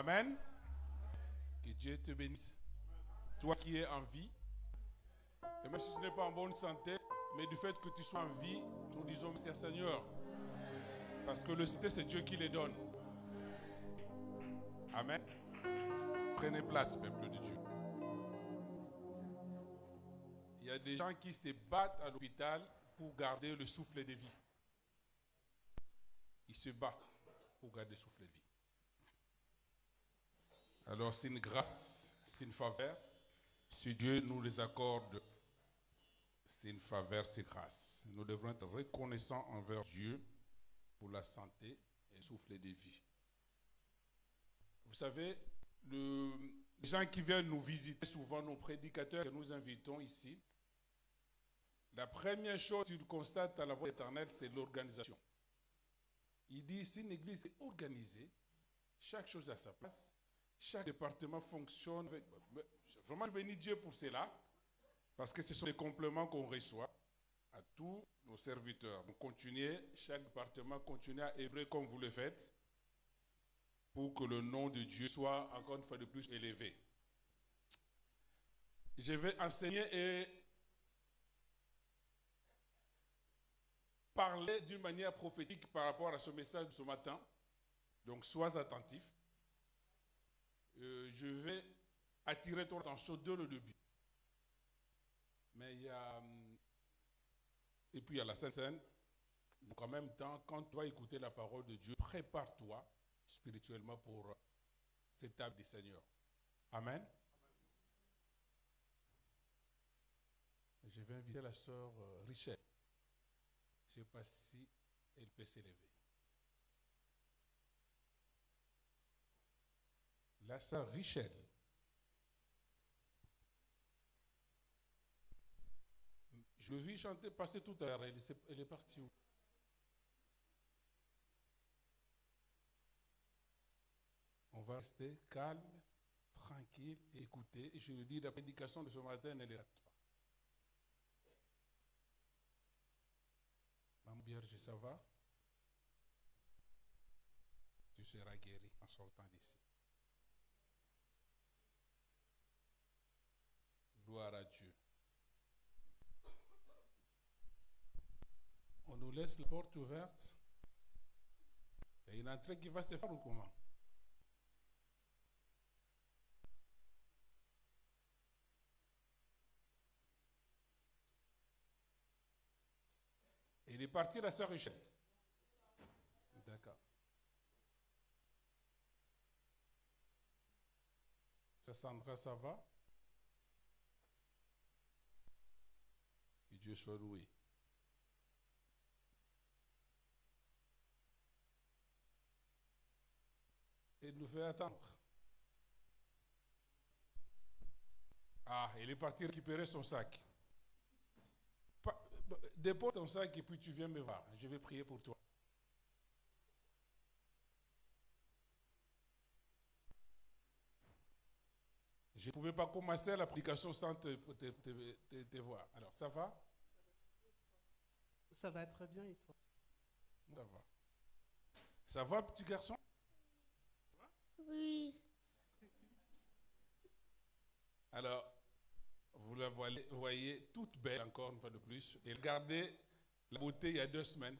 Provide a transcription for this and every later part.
Amen. Que Dieu te bénisse. Toi qui es en vie, et même si tu n'es pas en bonne santé, mais du fait que tu sois en vie, nous disons merci Seigneur. Parce que le santé, c'est Dieu qui les donne. Amen. Prenez place, peuple de Dieu. Il y a des gens qui se battent à l'hôpital pour garder le souffle de vie. Ils se battent pour garder le souffle de vie. Alors c'est une grâce, c'est une faveur. Si Dieu nous les accorde, c'est une faveur, c'est grâce. Nous devons être reconnaissants envers Dieu pour la santé et le souffle de vie. Vous savez, les gens qui viennent nous visiter, souvent nos prédicateurs que nous invitons ici, la première chose qu'ils constatent à la voix éternelle, c'est l'organisation. Il dit, si une église est organisée, chaque chose a sa place, chaque département fonctionne. Vraiment, je bénis Dieu pour cela, parce que ce sont les compléments qu'on reçoit à tous nos serviteurs. Donc, continuez, chaque département, continuez à œuvrer comme vous le faites, pour que le nom de Dieu soit encore une fois de plus élevé. Je vais enseigner et parler d'une manière prophétique par rapport à ce message de ce matin. Donc, sois attentif. Je vais attirer ton attention dès le début. Mais il y a... Et puis il y a la Sainte Seine. Donc en même temps, quand tu vas écouter la parole de Dieu, prépare-toi spirituellement pour cette table du Seigneur. Amen. Je vais inviter la sœur Richelle. Je ne sais pas si elle peut s'élever. La sœur Richelle. Je l'ai vu chanter, passer tout à l'heure. Elle est partie où? On va rester calme, tranquille, et écouter. Et je lui dis, la prédication de ce matin, elle est à toi. Maman Vierge, ça va? Tu seras guéri en sortant d'ici. Gloire à Dieu. On nous laisse la porte ouverte. Et une entrée qui va se faire ou comment? Il est parti la sœur Richelle. D'accord. Ça, Sandra, ça va? Que Dieu soit loué. Et nous fait attendre. Ah, il est parti récupérer son sac. Dépose ton sac et puis tu viens me voir. Je vais prier pour toi. Je ne pouvais pas commencer la prédication sans te voir. Alors, ça va? Ça va très bien et toi? Ça va. Ça va, petit garçon? Oui. Alors, vous la voyez toute belle encore une fois de plus. Et regardez la beauté il y a 2 semaines.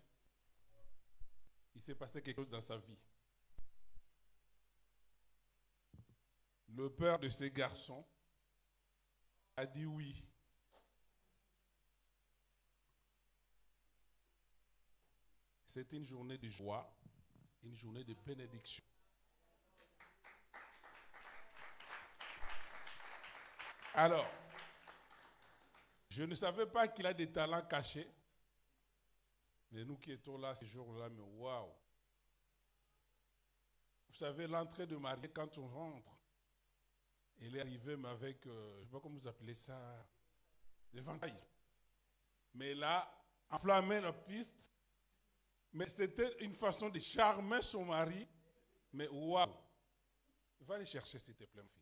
Il s'est passé quelque chose dans sa vie. Le père de ce garçon a dit oui. C'était une journée de joie, une journée de bénédiction. Alors, je ne savais pas qu'il a des talents cachés. Mais nous qui étions là ce jour-là, mais waouh! Vous savez, l'entrée de mariée, quand on rentre, elle est arrivée mais avec, je ne sais pas comment vous appelez ça, des ventailles. Mais là, enflammé la piste, mais c'était une façon de charmer son mari. Mais waouh! Va aller chercher s'il te plaît, ma fille.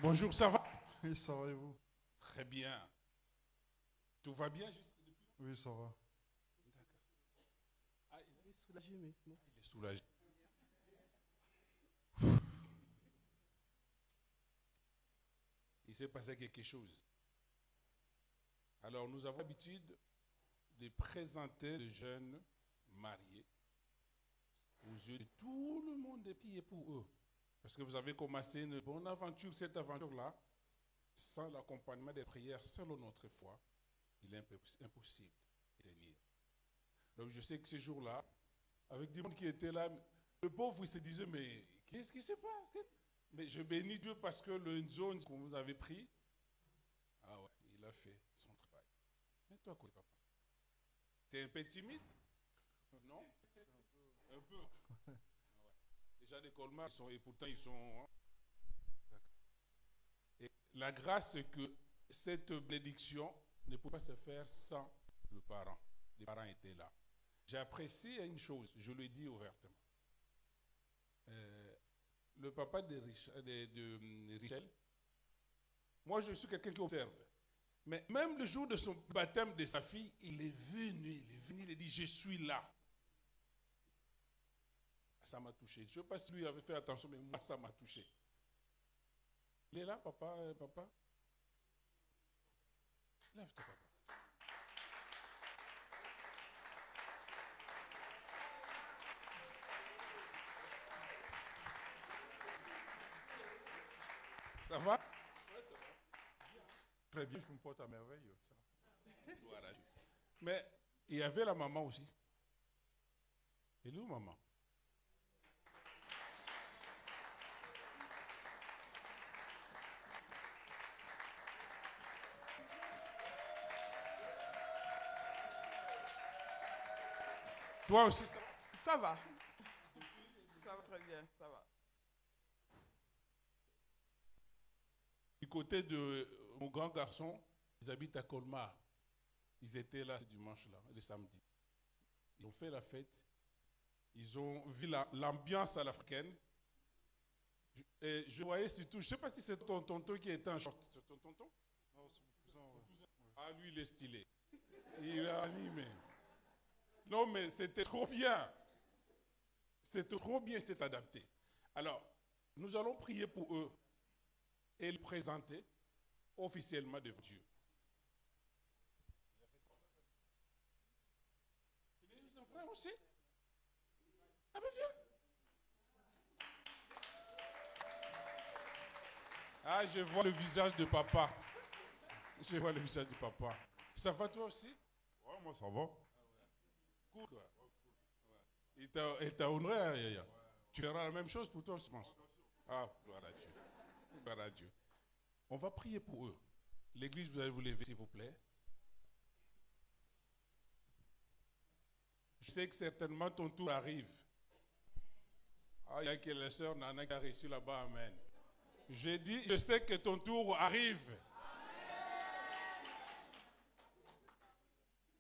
Bonjour, ça va? Oui, ça va et vous? Très bien. Tout va bien jusqu'à depuis? Oui, ça va. Ah, il est soulagé, mais non, il est soulagé. Il s'est passé quelque chose. Alors, nous avons l'habitude de présenter les jeunes mariés aux yeux de tout le monde et prier pour eux. Parce que vous avez commencé une bonne aventure, cette aventure-là, sans l'accompagnement des prières, selon notre foi, il est impossible de tenir. Donc je sais que ce jour-là, avec du monde qui était là, le pauvre, il se disait, mais qu'est-ce qui se passe? Mais je bénis Dieu parce que le zone qu'on vous avez pris, ah ouais, il a fait son travail. Mais toi, quoi, papa? T'es un peu timide? Non? Un peu. Ah ouais. Déjà, les Colmar, et pourtant, ils sont... Hein? Et la grâce, c'est que cette bénédiction ne peut pas se faire sans le parent. Les parents étaient là. J'ai apprécié une chose, je le dis ouvertement. Le papa de Richel, moi je suis quelqu'un qui observe. Mais même le jour de son baptême de sa fille, il est venu, il a dit, je suis là. Ça m'a touché. Je ne sais pas si lui avait fait attention, mais moi ça m'a touché. Il est là, papa, papa? Lève-toi, papa. Ça va? Oui, ça va. Très bien, je me porte à merveille. Voilà. Mais il y avait la maman aussi. Elle est où, maman? Toi aussi, ça va? Ça va. Ça va très bien, ça va. Du côté de mon grand garçon, ils habitent à Colmar. Ils étaient là ce dimanche-là, le samedi. Ils ont fait la fête. Ils ont vu l'ambiance à l'africaine. Et je voyais surtout, je ne sais pas si c'est ton tonton qui était en short. C'est ton tonton? Non, c'est mon cousin, ouais. Ah, lui, il est stylé. Il est animé. Non, mais c'était trop bien. C'était trop bien, c'est adapté. Alors, nous allons prier pour eux et le présenter officiellement devant Dieu. Les enfants aussi? Ah ben viens. Ah, je vois le visage de papa. Je vois le visage de papa. Ça va toi aussi? Ouais, moi ça va. Cool, quoi. Il t'a honoré, hein, Yaya. Ouais. Tu feras la même chose pour toi, je pense. Ah, gloire à Dieu. Gloire à Dieu. On va prier pour eux. L'église, vous allez vous lever, s'il vous plaît. Je sais que certainement ton tour arrive. Ah, il y a que les sœurs Nana qui a reçu là-bas, amen. J'ai dit, je sais que ton tour arrive.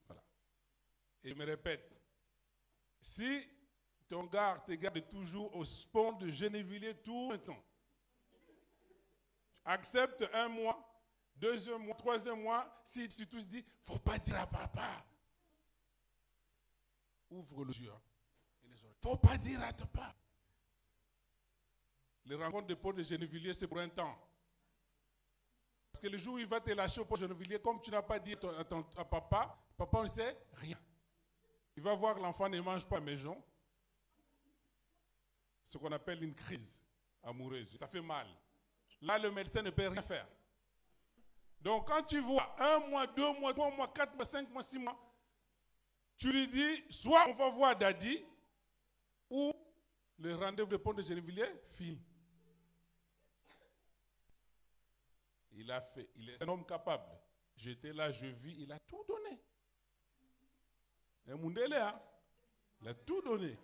Voilà. Et je me répète, si ton gars te garde toujours au pont de Gennevilliers tout le temps, accepte un mois, deuxième mois, troisième mois, si tu te dis, il ne faut pas dire à papa. Ouvre les yeux. Il ne faut pas dire à papa. Les rencontres de pont de Gennevilliers, c'est pour un temps. Parce que le jour où il va te lâcher au pont de Gennevilliers, comme tu n'as pas dit à papa, papa ne sait rien. Il va voir l'enfant ne mange pas à la maison. Ce qu'on appelle une crise amoureuse. Ça fait mal. Là, le médecin ne peut rien faire. Donc, quand tu vois 1 mois, 2 mois, 3 mois, 4 mois, 5 mois, 6 mois, tu lui dis, soit on va voir Daddy, ou le rendez-vous de pont de Gennevilliers, fini. Il a fait, il est un homme capable. J'étais là, je vis, il a tout donné. Et Mundele, hein? Il a tout donné.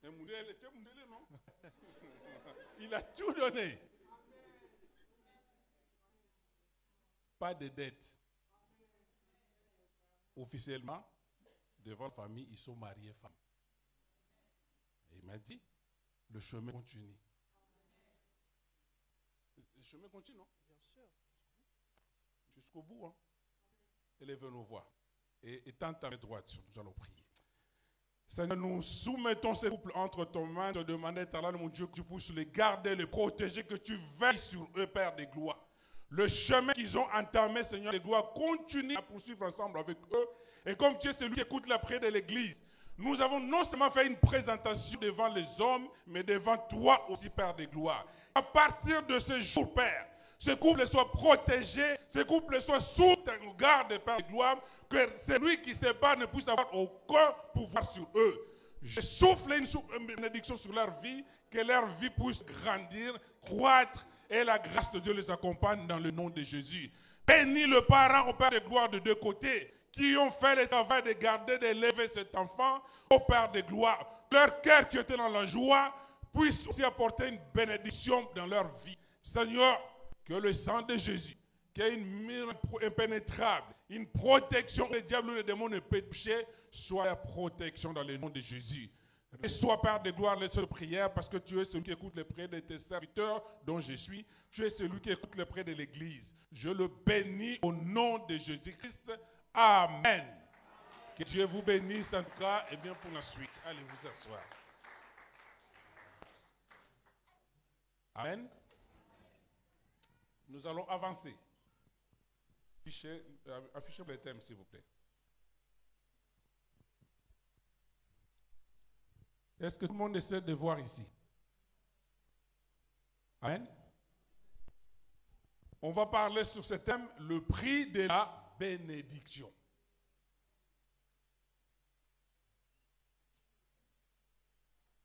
Et Mundele, tu es Mundele, non? Il a tout donné. Pas de dette. Officiellement, devant la famille, ils sont mariés femmes. Et il m'a dit, le chemin continue. chemin continue, non? Bien sûr. Jusqu'au bout. Hein. Élevez nos voix. Et tends ta main droite, nous allons prier. Seigneur, nous soumettons ces couples entre ton main, te demander, éternel mon Dieu, que tu puisses les garder, les protéger, que tu veilles sur eux, Père des gloires. Le chemin qu'ils ont entamé, Seigneur des gloires, continue à poursuivre ensemble avec eux. Et comme tu es celui qui écoute la prière de l'Église, nous avons non seulement fait une présentation devant les hommes, mais devant toi aussi, Père des gloires. À partir de ce jour, Père, ce couple soit protégé, ce couple soit sous ta garde, Père de gloire, que celui qui se bat ne puisse avoir aucun pouvoir sur eux. Je souffle une bénédiction sur leur vie, que leur vie puisse grandir, croître, et la grâce de Dieu les accompagne dans le nom de Jésus. Bénis le parent au Père de gloire de deux côtés, qui ont fait le travail de garder, d'élever cet enfant au Père de gloire. Leur cœur qui était dans la joie puisse aussi apporter une bénédiction dans leur vie. Seigneur, que le sang de Jésus, qui est une mire impénétrable, une protection que le diable ou le démon ne peut toucher, soit la protection dans le nom de Jésus. Reçois, Père de gloire, les prières, parce que tu es celui qui écoute les prières de tes serviteurs, dont je suis. Tu es celui qui écoute les prières de l'Église. Je le bénis au nom de Jésus-Christ. Amen. Que Dieu vous bénisse en tout cas, et bien pour la suite. Allez vous asseoir. Amen. Nous allons avancer. Affichez les thèmes, s'il vous plaît. Est-ce que tout le monde essaie de voir ici? Amen. On va parler sur ce thème, le prix de la bénédiction.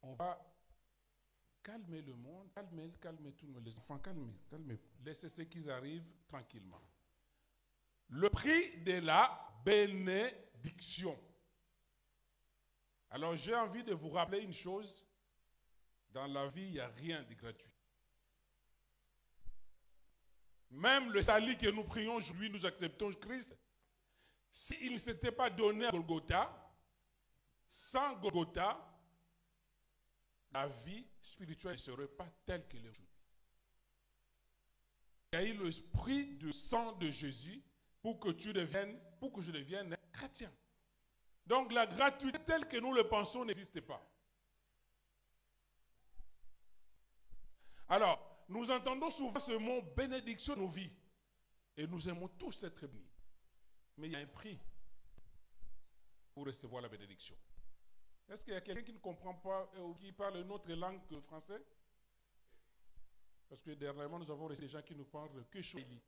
On va calmer le monde, calmer tout le monde. Les enfants, calmez-vous. Laissez ceux qui arrivent tranquillement. Le prix de la bénédiction. Alors j'ai envie de vous rappeler une chose. Dans la vie, il n'y a rien de gratuit. Même le salut que nous prions aujourd'hui, nous acceptons Christ. S'il ne s'était pas donné à Golgotha, sans Golgotha, la vie spirituelle ne serait pas telle qu'elle est aujourd'hui. Il y a eu le prix du sang de Jésus pour que je devienne chrétien. Donc la gratuité telle que nous le pensons n'existe pas. Alors, nous entendons souvent ce mot bénédiction de nos vies. Et nous aimons tous être bénis. Mais il y a un prix pour recevoir la bénédiction. Est-ce qu'il y a quelqu'un qui ne comprend pas ou qui parle une autre langue que le français? Parce que dernièrement, nous avons reçu des gens qui nous parlent que Swahili.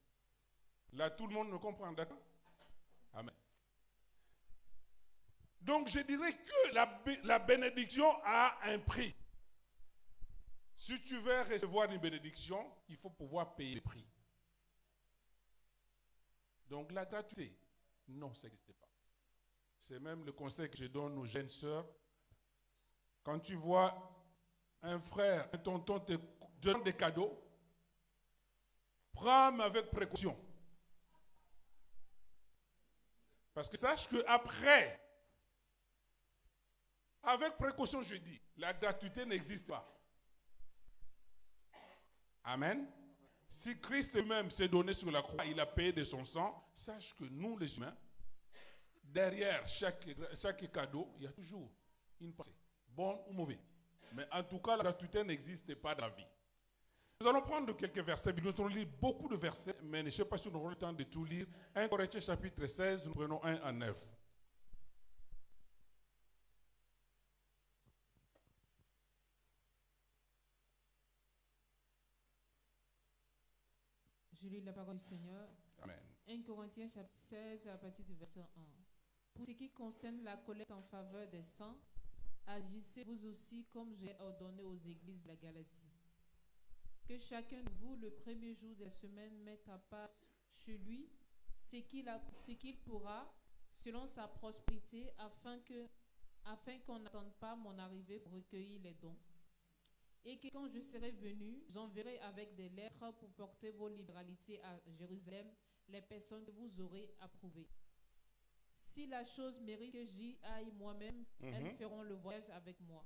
Là, tout le monde me comprend, d'accord? Amen. Donc, je dirais que la bénédiction a un prix. Si tu veux recevoir une bénédiction, il faut pouvoir payer le prix. Donc, la gratuité, non, ça n'existe pas. C'est même le conseil que je donne aux jeunes sœurs. Quand tu vois un frère, un tonton te donne des cadeaux, prends avec précaution. Parce que sache qu'après, avec précaution, je dis, la gratuité n'existe pas. Amen. Si Christ lui-même s'est donné sur la croix, il a payé de son sang, sache que nous, les humains, derrière chaque cadeau, il y a toujours une pensée, bonne ou mauvaise. Mais en tout cas, la gratuité n'existe pas dans la vie. Nous allons prendre quelques versets, nous allons lire beaucoup de versets, mais je ne sais pas si nous aurons le temps de tout lire. 1 Corinthiens chapitre 16, nous prenons 1 à 9. Je lis la parole du Seigneur. Amen. 1 Corinthiens chapitre 16 à partir du verset 1. Pour ce qui concerne la collecte en faveur des saints, agissez vous aussi comme j'ai ordonné aux églises de la Galatie. Que chacun de vous, le premier jour de la semaine, mette à part chez lui ce qu'il pourra, selon sa prospérité, afin qu'on n'attende pas mon arrivée pour recueillir les dons. Et que quand je serai venu, j'enverrai avec des lettres pour porter vos libéralités à Jérusalem, les personnes que vous aurez approuvées. Si la chose mérite que j'y aille moi-même, elles feront le voyage avec moi.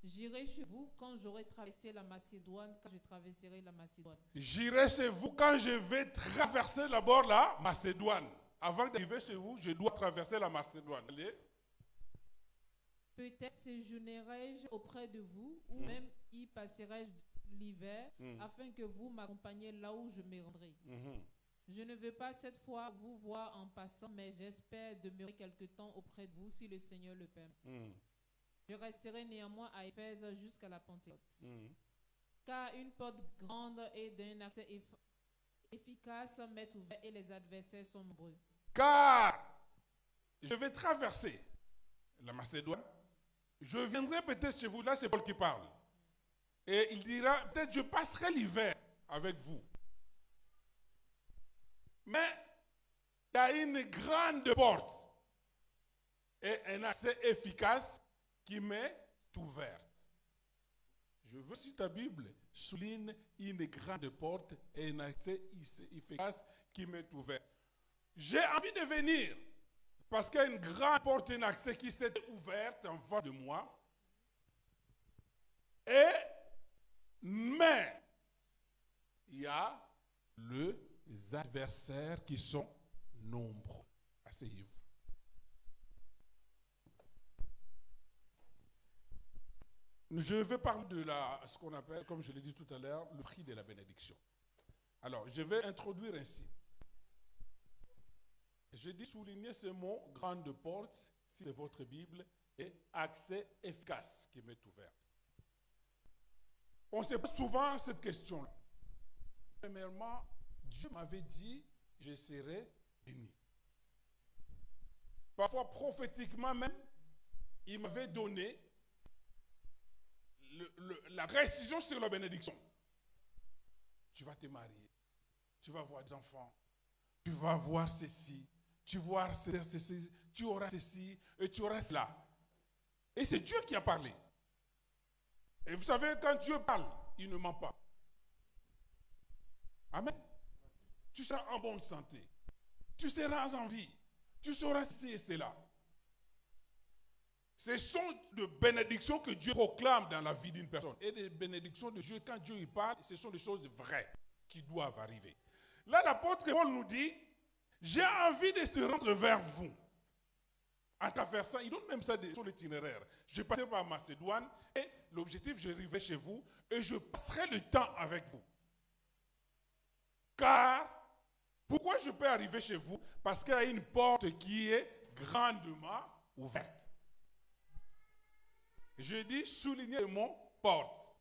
J'irai chez vous quand j'aurai traversé la Macédoine, quand je traverserai la Macédoine. J'irai chez vous quand je vais traverser d'abord la Macédoine. Avant d'arriver chez vous, je dois traverser la Macédoine. Allez. Peut-être séjournerai-je auprès de vous, ou même y passerai-je l'hiver, afin que vous m'accompagniez là où je me rendrai. Je ne veux pas cette fois vous voir en passant, mais j'espère demeurer quelque temps auprès de vous, si le Seigneur le permet. Je resterai néanmoins à Éphèse jusqu'à la Pentecôte. Car une porte grande et d'un accès efficace m'est ouverte, et les adversaires sont nombreux. Car je vais traverser la Macédoine. Je viendrai peut-être chez vous. Là, c'est Paul qui parle. Et il dira, peut-être je passerai l'hiver avec vous. Mais il y a une grande porte et un accès efficace qui m'est ouverte. Je veux, si ta Bible souligne une grande porte et un accès efficace qui m'est ouvert. J'ai envie de venir parce qu'il y a une grande porte et un accès qui s'est ouverte en face de moi. Mais il y a les adversaires qui sont nombreux. Asseyez-vous. Je vais parler de ce qu'on appelle, comme je l'ai dit tout à l'heure, le prix de la bénédiction. Alors, je vais introduire ainsi. Je dis souligner ce mot, grande porte, si c'est votre Bible, et accès efficace qui m'est ouvert. On se pose souvent cette question-là. Premièrement, Dieu m'avait dit, je serai béni. Parfois, prophétiquement même, il m'avait donné la précision sur la bénédiction. Tu vas te marier, tu vas avoir des enfants, tu vas avoir ceci, tu vas avoir ceci, tu auras ceci et tu auras cela. Et c'est Dieu qui a parlé. Et vous savez, quand Dieu parle, il ne ment pas. Amen. Tu seras en bonne santé. Tu seras en vie. Tu sauras ceci et cela. Ce sont des bénédictions que Dieu proclame dans la vie d'une personne. Et des bénédictions de Dieu, quand Dieu y parle, ce sont des choses vraies qui doivent arriver. Là, l'apôtre Paul nous dit, j'ai envie de se rendre vers vous. En traversant, il donne même ça sur l'itinéraire. Je passerai par Macédoine et l'objectif, j'arriverai chez vous et je passerai le temps avec vous. Car, pourquoi je peux arriver chez vous? Parce qu'il y a une porte qui est grandement ouverte. Je dis souligner le mot porte.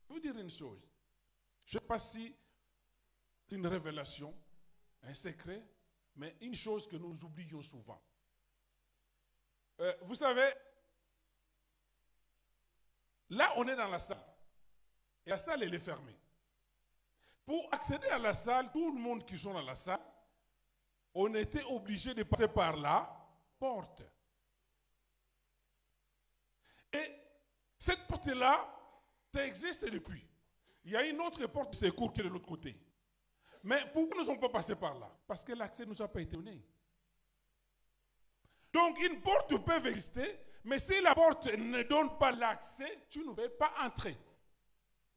Je vais vous dire une chose. Je ne sais pas si c'est une révélation, un secret, mais une chose que nous oublions souvent. Vous savez, là on est dans la salle. Et la salle elle est fermée. Pour accéder à la salle, tout le monde qui sont dans la salle, on était obligé de passer par la porte. Et cette porte-là, ça existe depuis. Il y a une autre porte de secours qui est de l'autre côté. Mais pourquoi nous ne sommes pas passés par là? Parce que l'accès ne nous a pas été donné. Donc une porte peut exister, mais si la porte ne donne pas l'accès, tu ne peux pas entrer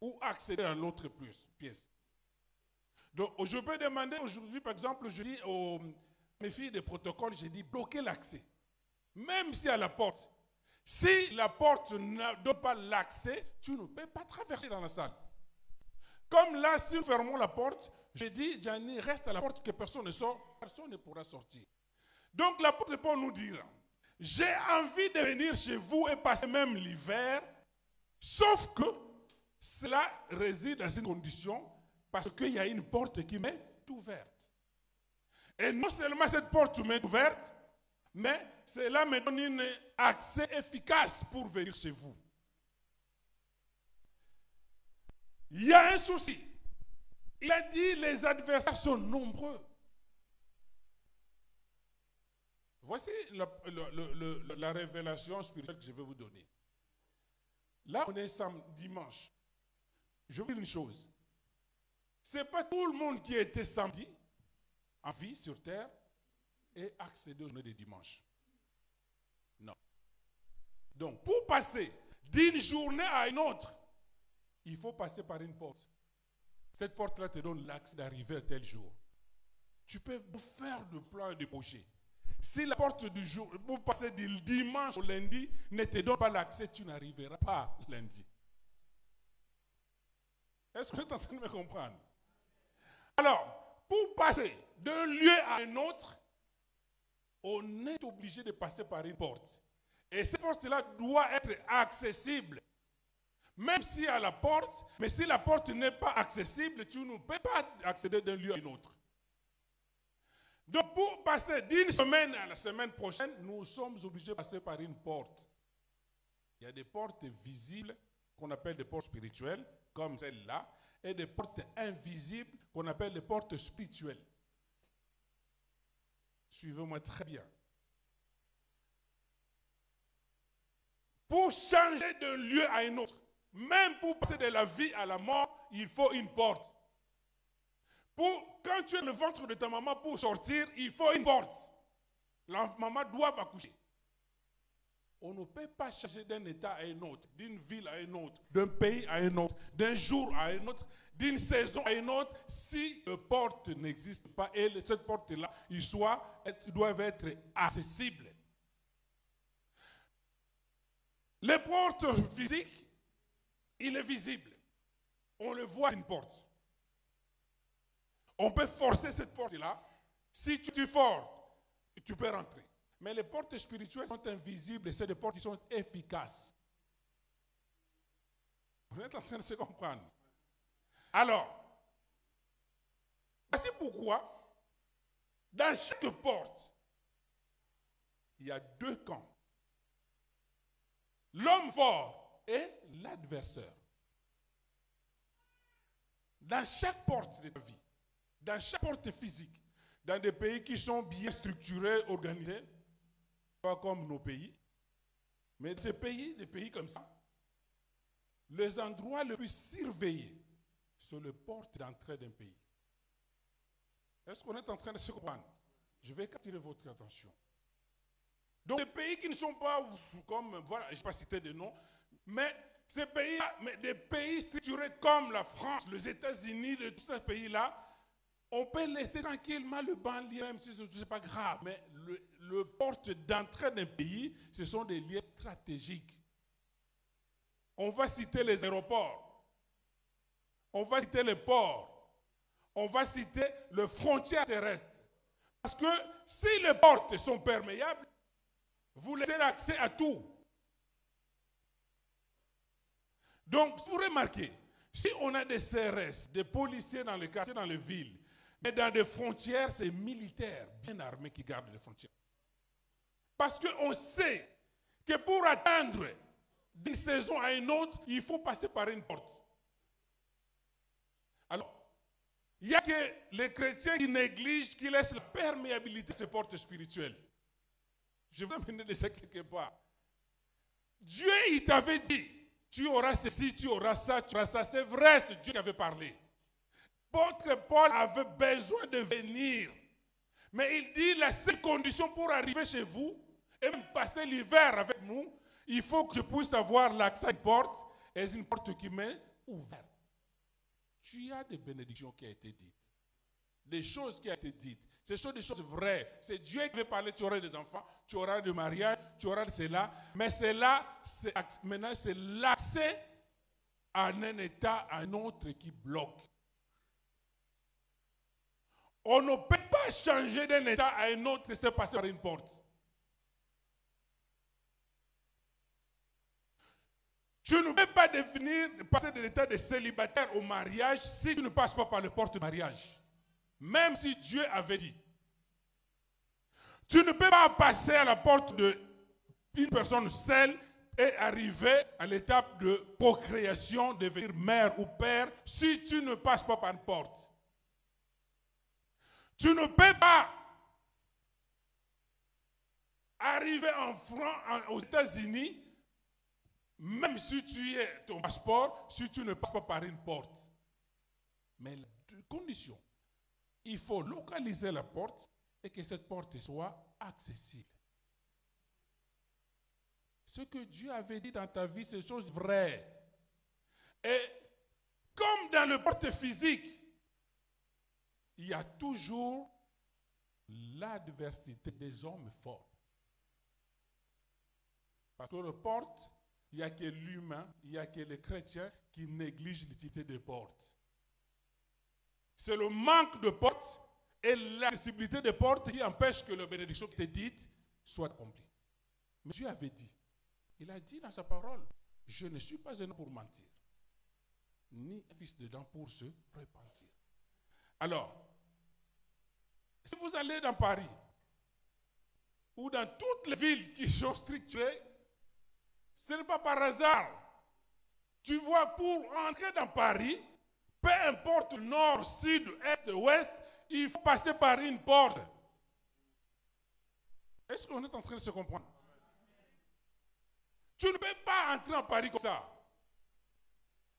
ou accéder à l'autre pièce. Donc je peux demander aujourd'hui, par exemple, je dis aux mes filles de protocole, je dis bloquer l'accès. Même si à la porte. Si la porte ne donne pas l'accès, tu ne peux pas traverser dans la salle. Comme là, si nous fermons la porte, je dis, Gianni, reste à la porte que personne ne sort, personne ne pourra sortir. Donc l'apôtre Paul nous dira, j'ai envie de venir chez vous et passer même l'hiver, sauf que cela réside dans une condition, parce qu'il y a une porte qui m'est ouverte. Et non seulement cette porte m'est ouverte, mais cela me donne un accès efficace pour venir chez vous. Il y a un souci. Il a dit les adversaires sont nombreux. Voici la révélation spirituelle que je vais vous donner. Là, on est dimanche. Je vais vous dire une chose. Ce n'est pas tout le monde qui était samedi en vie sur terre et accéder aux journées de dimanche. Non. Donc, pour passer d'une journée à une autre, il faut passer par une porte. Cette porte-là te donne l'accès d'arriver à tel jour. Tu peux faire de plans et de projets. Si la porte du jour, pour passer du dimanche au lundi, ne te donne pas l'accès, tu n'arriveras pas lundi. Est-ce que vous êtes en train de me comprendre? Alors, pour passer d'un lieu à un autre, on est obligé de passer par une porte. Et cette porte-là doit être accessible. Même s'il y a la porte, mais si la porte n'est pas accessible, tu ne peux pas accéder d'un lieu à un autre. Donc pour passer d'une semaine à la semaine prochaine, nous sommes obligés de passer par une porte. Il y a des portes visibles qu'on appelle des portes spirituelles, comme celle-là, et des portes invisibles qu'on appelle des portes spirituelles. Suivez-moi très bien. Pour changer d'un lieu à un autre, même pour passer de la vie à la mort, il faut une porte. Quand tu es dans le ventre de ta maman pour sortir, il faut une porte. La maman doit accoucher. On ne peut pas changer d'un état à un autre, d'une ville à un autre, d'un pays à un autre, d'un jour à un autre, d'une saison à une autre, si la porte n'existe pas et cette porte-là, doivent être accessibles. Les portes physiques, il est visible. On le voit une porte. On peut forcer cette porte-là. Si tu forces, tu peux rentrer. Mais les portes spirituelles sont invisibles et c'est des portes qui sont efficaces. Vous êtes en train de se comprendre? Alors, voici pourquoi, dans chaque porte, il y a deux camps. L'homme fort et l'adversaire. Dans chaque porte de ta vie, dans chaque porte physique, dans des pays qui sont bien structurés, organisés, pas comme nos pays, mais ces pays, des pays comme ça, les endroits les plus surveillés sont les portes d'entrée d'un pays. Est-ce qu'on est en train de se comprendre? Je vais capturer votre attention. Donc, des pays qui ne sont pas comme, voilà, je ne vais pas citer de noms, mais ces pays-là, mais des pays structurés comme la France, les États-Unis, tous ces pays-là, on peut laisser tranquillement le banlieue, même si ce n'est pas grave. Mais le porte d'entrée d'un pays, ce sont des lieux stratégiques. On va citer les aéroports. On va citer les ports. On va citer les frontières terrestres. Parce que si les portes sont perméables, vous laissez l'accès à tout. Donc, vous remarquez, si on a des CRS, des policiers dans les quartiers, dans les villes, mais dans des frontières, c'est militaires bien armés qui gardent les frontières. Parce qu'on sait que pour atteindre d'une saison à une autre, il faut passer par une porte. Alors, il n'y a que les chrétiens qui négligent, qui laissent la perméabilité de ces portes spirituelles. Je vais amener de ça quelque part. Dieu, il t'avait dit, tu auras ceci, tu auras ça, tu auras ça. C'est vrai, c'est Dieu qui avait parlé. L'apôtre Paul avait besoin de venir. Mais il dit, la seule condition pour arriver chez vous et même passer l'hiver avec nous, il faut que je puisse avoir l'accès à une porte, et une porte qui m'est ouverte. Tu as des bénédictions qui ont été dites. Des choses qui ont été dites. Ce sont des choses vraies. C'est Dieu qui veut parler, tu auras des enfants, tu auras du mariage, tu auras de cela. Mais maintenant, c'est l'accès à un état, à un autre qui bloque. On ne peut pas changer d'un état à un autre, c'est passer par une porte. Tu ne peux pas passer de l'état de célibataire au mariage si tu ne passes pas par la porte du mariage. Même si Dieu avait dit. Tu ne peux pas passer à la porte d'une personne seule et arriver à l'étape de procréation, devenir mère ou père, si tu ne passes pas par une porte. Tu ne peux pas arriver en France, aux États-Unis, même si tu as ton passeport, si tu ne passes pas par une porte. Mais la condition, il faut localiser la porte et que cette porte soit accessible. ce que Dieu avait dit dans ta vie, c'est chose vraie. Et comme dans le porte physique, il y a toujours l'adversité des hommes forts. Parce que le porte, il n'y a que l'humain, il n'y a que les chrétiens qui négligent l'utilité des portes. C'est le manque de portes et l'accessibilité des portes qui empêche que la bénédiction qui t'est dite soit accomplie. Mais Dieu avait dit, il a dit dans sa parole, je ne suis pas un homme pour mentir, ni un fils de dents pour se repentir. Alors, si vous allez dans Paris, ou dans toutes les villes qui sont structurées, ce n'est pas par hasard. Tu vois, pour entrer dans Paris, peu importe nord, sud, est, ouest, il faut passer par une porte. Est-ce qu'on est en train de se comprendre? Tu ne peux pas entrer en Paris comme ça.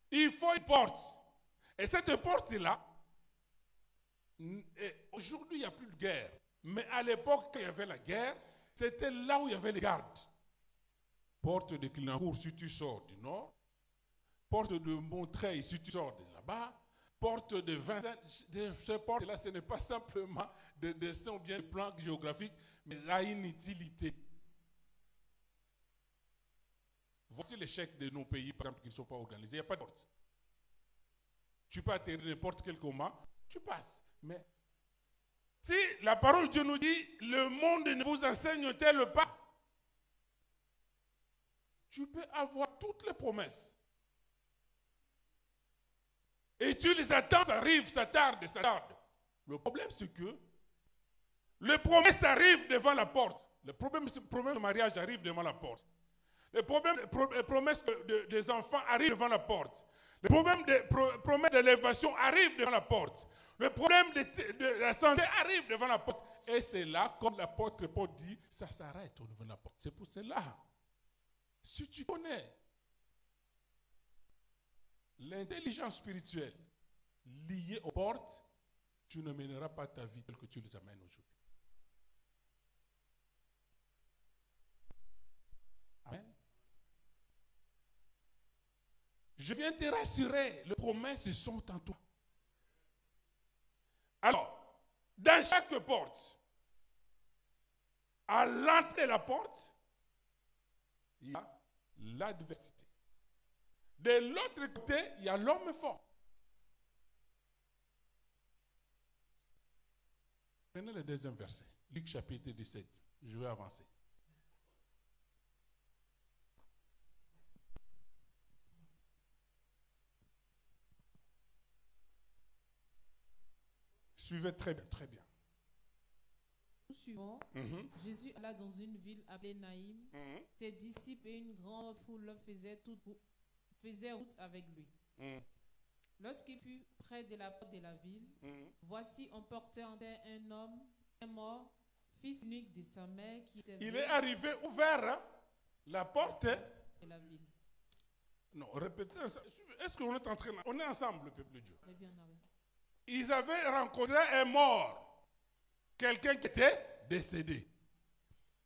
Il faut une porte. Et cette porte-là, aujourd'hui, il n'y a plus de guerre. Mais à l'époque, quand il y avait la guerre, c'était là où il y avait les gardes. Porte de Clignancourt si tu sors du nord. Porte de Montreuil si tu sors de là-bas. Porte de Vincennes. Ces portes-là, ce n'est pas simplement des dessins ou bien des plans géographiques, mais il a une utilité. Voici l'échec de nos pays, par exemple, qui ne sont pas organisés. Il n'y a pas de porte. Tu peux atterrir n'importe quel comment, tu passes. Mais si la parole de Dieu nous dit, le monde ne vous enseigne-t-elle pas? Tu peux avoir toutes les promesses. Et tu les attends, ça arrive, ça tarde, ça tarde. Le problème, c'est que les promesses arrivent devant la porte. Le problème de mariage arrive devant la porte. Les promesses des enfants arrivent devant la porte. Les promesses d'élévation arrivent devant la porte. Le problème de la santé arrive devant la porte. Et c'est là, comme l'apôtre Paul dit, ça s'arrête au niveau de la porte. C'est pour cela. Si tu connais l'intelligence spirituelle liée aux portes, tu ne mèneras pas ta vie telle que tu les amènes aujourd'hui. Amen. Je viens te rassurer, les promesses sont en toi. Alors, dans chaque porte, à l'entrée de la porte, il y a l'adversité. De l'autre côté, il y a l'homme fort. Prenez le deuxième verset, Luc chapitre 17. Je vais avancer. Suivez très bien, très bien. Nous suivons. Jésus alla dans une ville appelée Naïm. Ses disciples et une grande foule faisaient route avec lui. Lorsqu'il fut près de la porte de la ville, voici, on portait en terre un homme, un mort, fils unique de sa mère, qui était Il est arrivé ouvert, la porte de la ville. Non, répétez. Est-ce qu'on est en train... On est ensemble, le peuple de Dieu. Eh bien, oui. Ils avaient rencontré un mort, quelqu'un qui était décédé.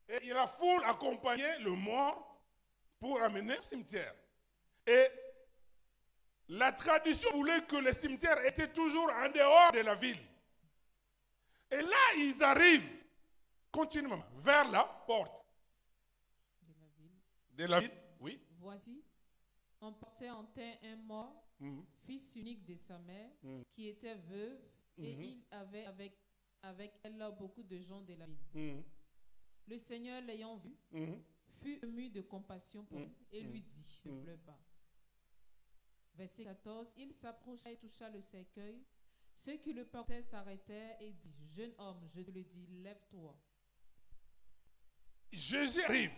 Et la foule accompagnait le mort pour amener au cimetière. Et la tradition voulait que le cimetière était toujours en dehors de la ville. Et là, ils arrivent continuellement vers la porte. De la ville. De la ville, oui. Voici, on portait en terre un mort, fils unique de sa mère, qui était veuve, et il avait avec elle beaucoup de gens de la ville. Le Seigneur, l'ayant vu, fut ému de compassion pour lui et lui dit, ne pleure pas. Verset 14, il s'approcha et toucha le cercueil. Ceux qui le portaient s'arrêtèrent et dit, jeune homme, je te le dis, lève-toi. Jésus arrive.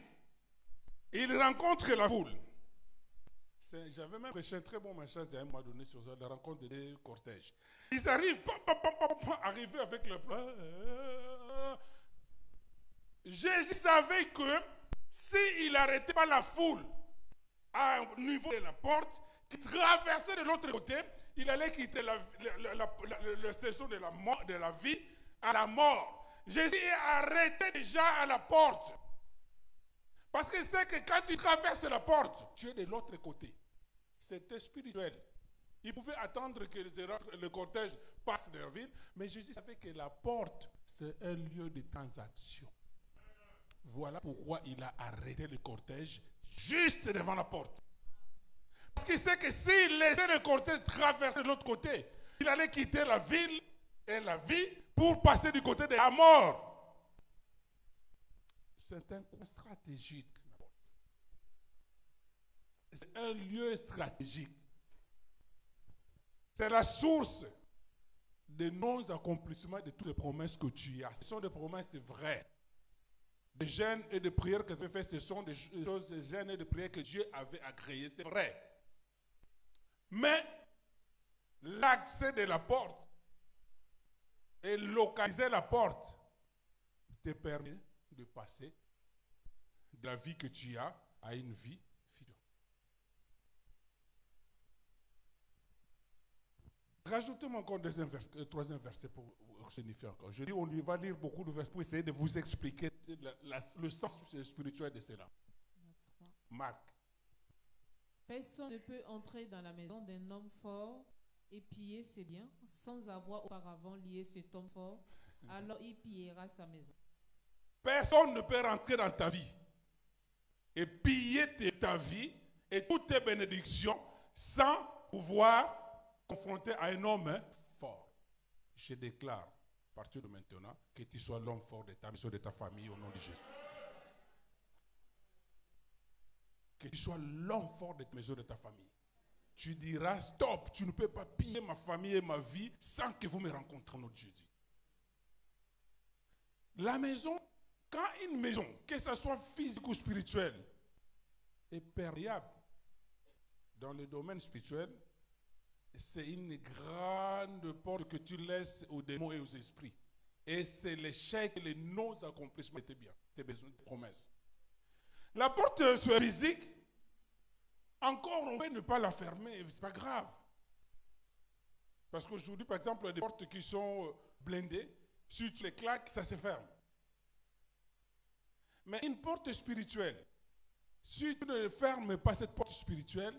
Il rencontre la foule. J'avais même prêché un très bon message à un moment donné sur la rencontre des cortèges. Ils arrivent, arrivés avec le plan. Jésus savait que s'il n'arrêtait pas la foule au niveau de la porte, qui traversait de l'autre côté, il allait quitter le séjour de la vie à la mort. Jésus est arrêté déjà à la porte. Parce qu'il sait que quand tu traverses la porte, tu es de l'autre côté. C'était spirituel. Il pouvait attendre que le cortège passe leur ville, mais Jésus savait que la porte, c'est un lieu de transaction. Voilà pourquoi il a arrêté le cortège juste devant la porte. Parce qu'il sait que s'il laissait le cortège traverser de l'autre côté, il allait quitter la ville et la vie pour passer du côté de la mort. C'est un coin stratégique. C'est un lieu stratégique. C'est la source de non-accomplissements de toutes les promesses que tu as. Ce sont des promesses vraies. Des jeûnes et des prières que tu as fait, ce sont des choses, des jeûnes et des prières que Dieu avait agréées. C'est vrai. Mais l'accès de la porte et localiser la porte te permet de passer de la vie que tu as à une vie future. Rajoutez-moi encore troisième verset pour signifier encore. Je dis, on lui va lire beaucoup de versets pour essayer de vous expliquer le sens spirituel de cela. Marc. Personne ne peut entrer dans la maison d'un homme fort et piller ses biens sans avoir auparavant lié cet homme fort. Alors il pillera sa maison. Personne ne peut rentrer dans ta vie et piller ta vie et toutes tes bénédictions sans pouvoir confronter à un homme fort. Je déclare, à partir de maintenant, que tu sois l'homme fort de ta maison, de ta famille, au nom de Jésus. Que tu sois l'homme fort de ta maison, de ta famille. Tu diras, stop, tu ne peux pas piller ma famille et ma vie sans que vous me rencontrez, notre Jésus. La maison, quand une maison, que ce soit physique ou spirituelle, est perméable dans le domaine spirituel, c'est une grande porte que tu laisses aux démons et aux esprits. Et c'est l'échec et les non-accomplissements de tes biens, tes besoins, tes promesses. La porte physique, encore on peut ne pas la fermer, c'est pas grave. Parce qu'aujourd'hui, par exemple, il y a des portes qui sont blindées, si tu les claques, ça se ferme. Mais une porte spirituelle, si tu ne fermes pas cette porte spirituelle,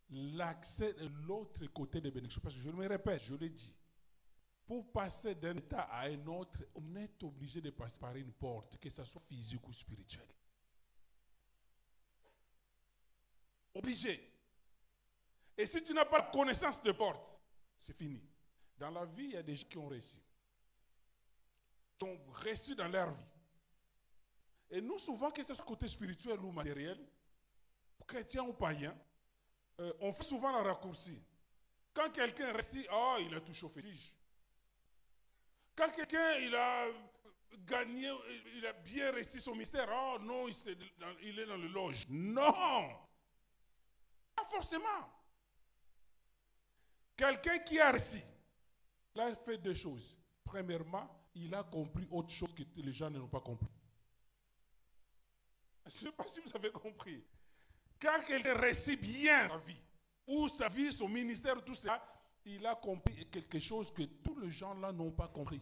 l'accès de l'autre côté des bénédictions, parce que je me répète, je l'ai dit, pour passer d'un état à un autre, on est obligé de passer par une porte, que ce soit physique ou spirituelle. Obligé. Et si tu n'as pas la connaissance de porte, c'est fini. Dans la vie, il y a des gens qui ont réussi. Qui ont réussi dans leur vie. Et nous, souvent, que ce soit côté spirituel ou matériel, chrétien ou païen, on fait souvent la raccourci. Quand quelqu'un réussit, oh, il a touché au fétiche. Quand quelqu'un, il a gagné, il a bien réussi son mystère, oh non, il est dans le loge. Non! Pas forcément. Quelqu'un qui a réussi, il a fait deux choses. Premièrement, il a compris autre chose que les gens n'ont pas compris. Je ne sais pas si vous avez compris. Quand quelqu'un réussit bien sa vie, ou sa vie, son ministère, tout ça, il a compris quelque chose que tous les gens là n'ont pas compris.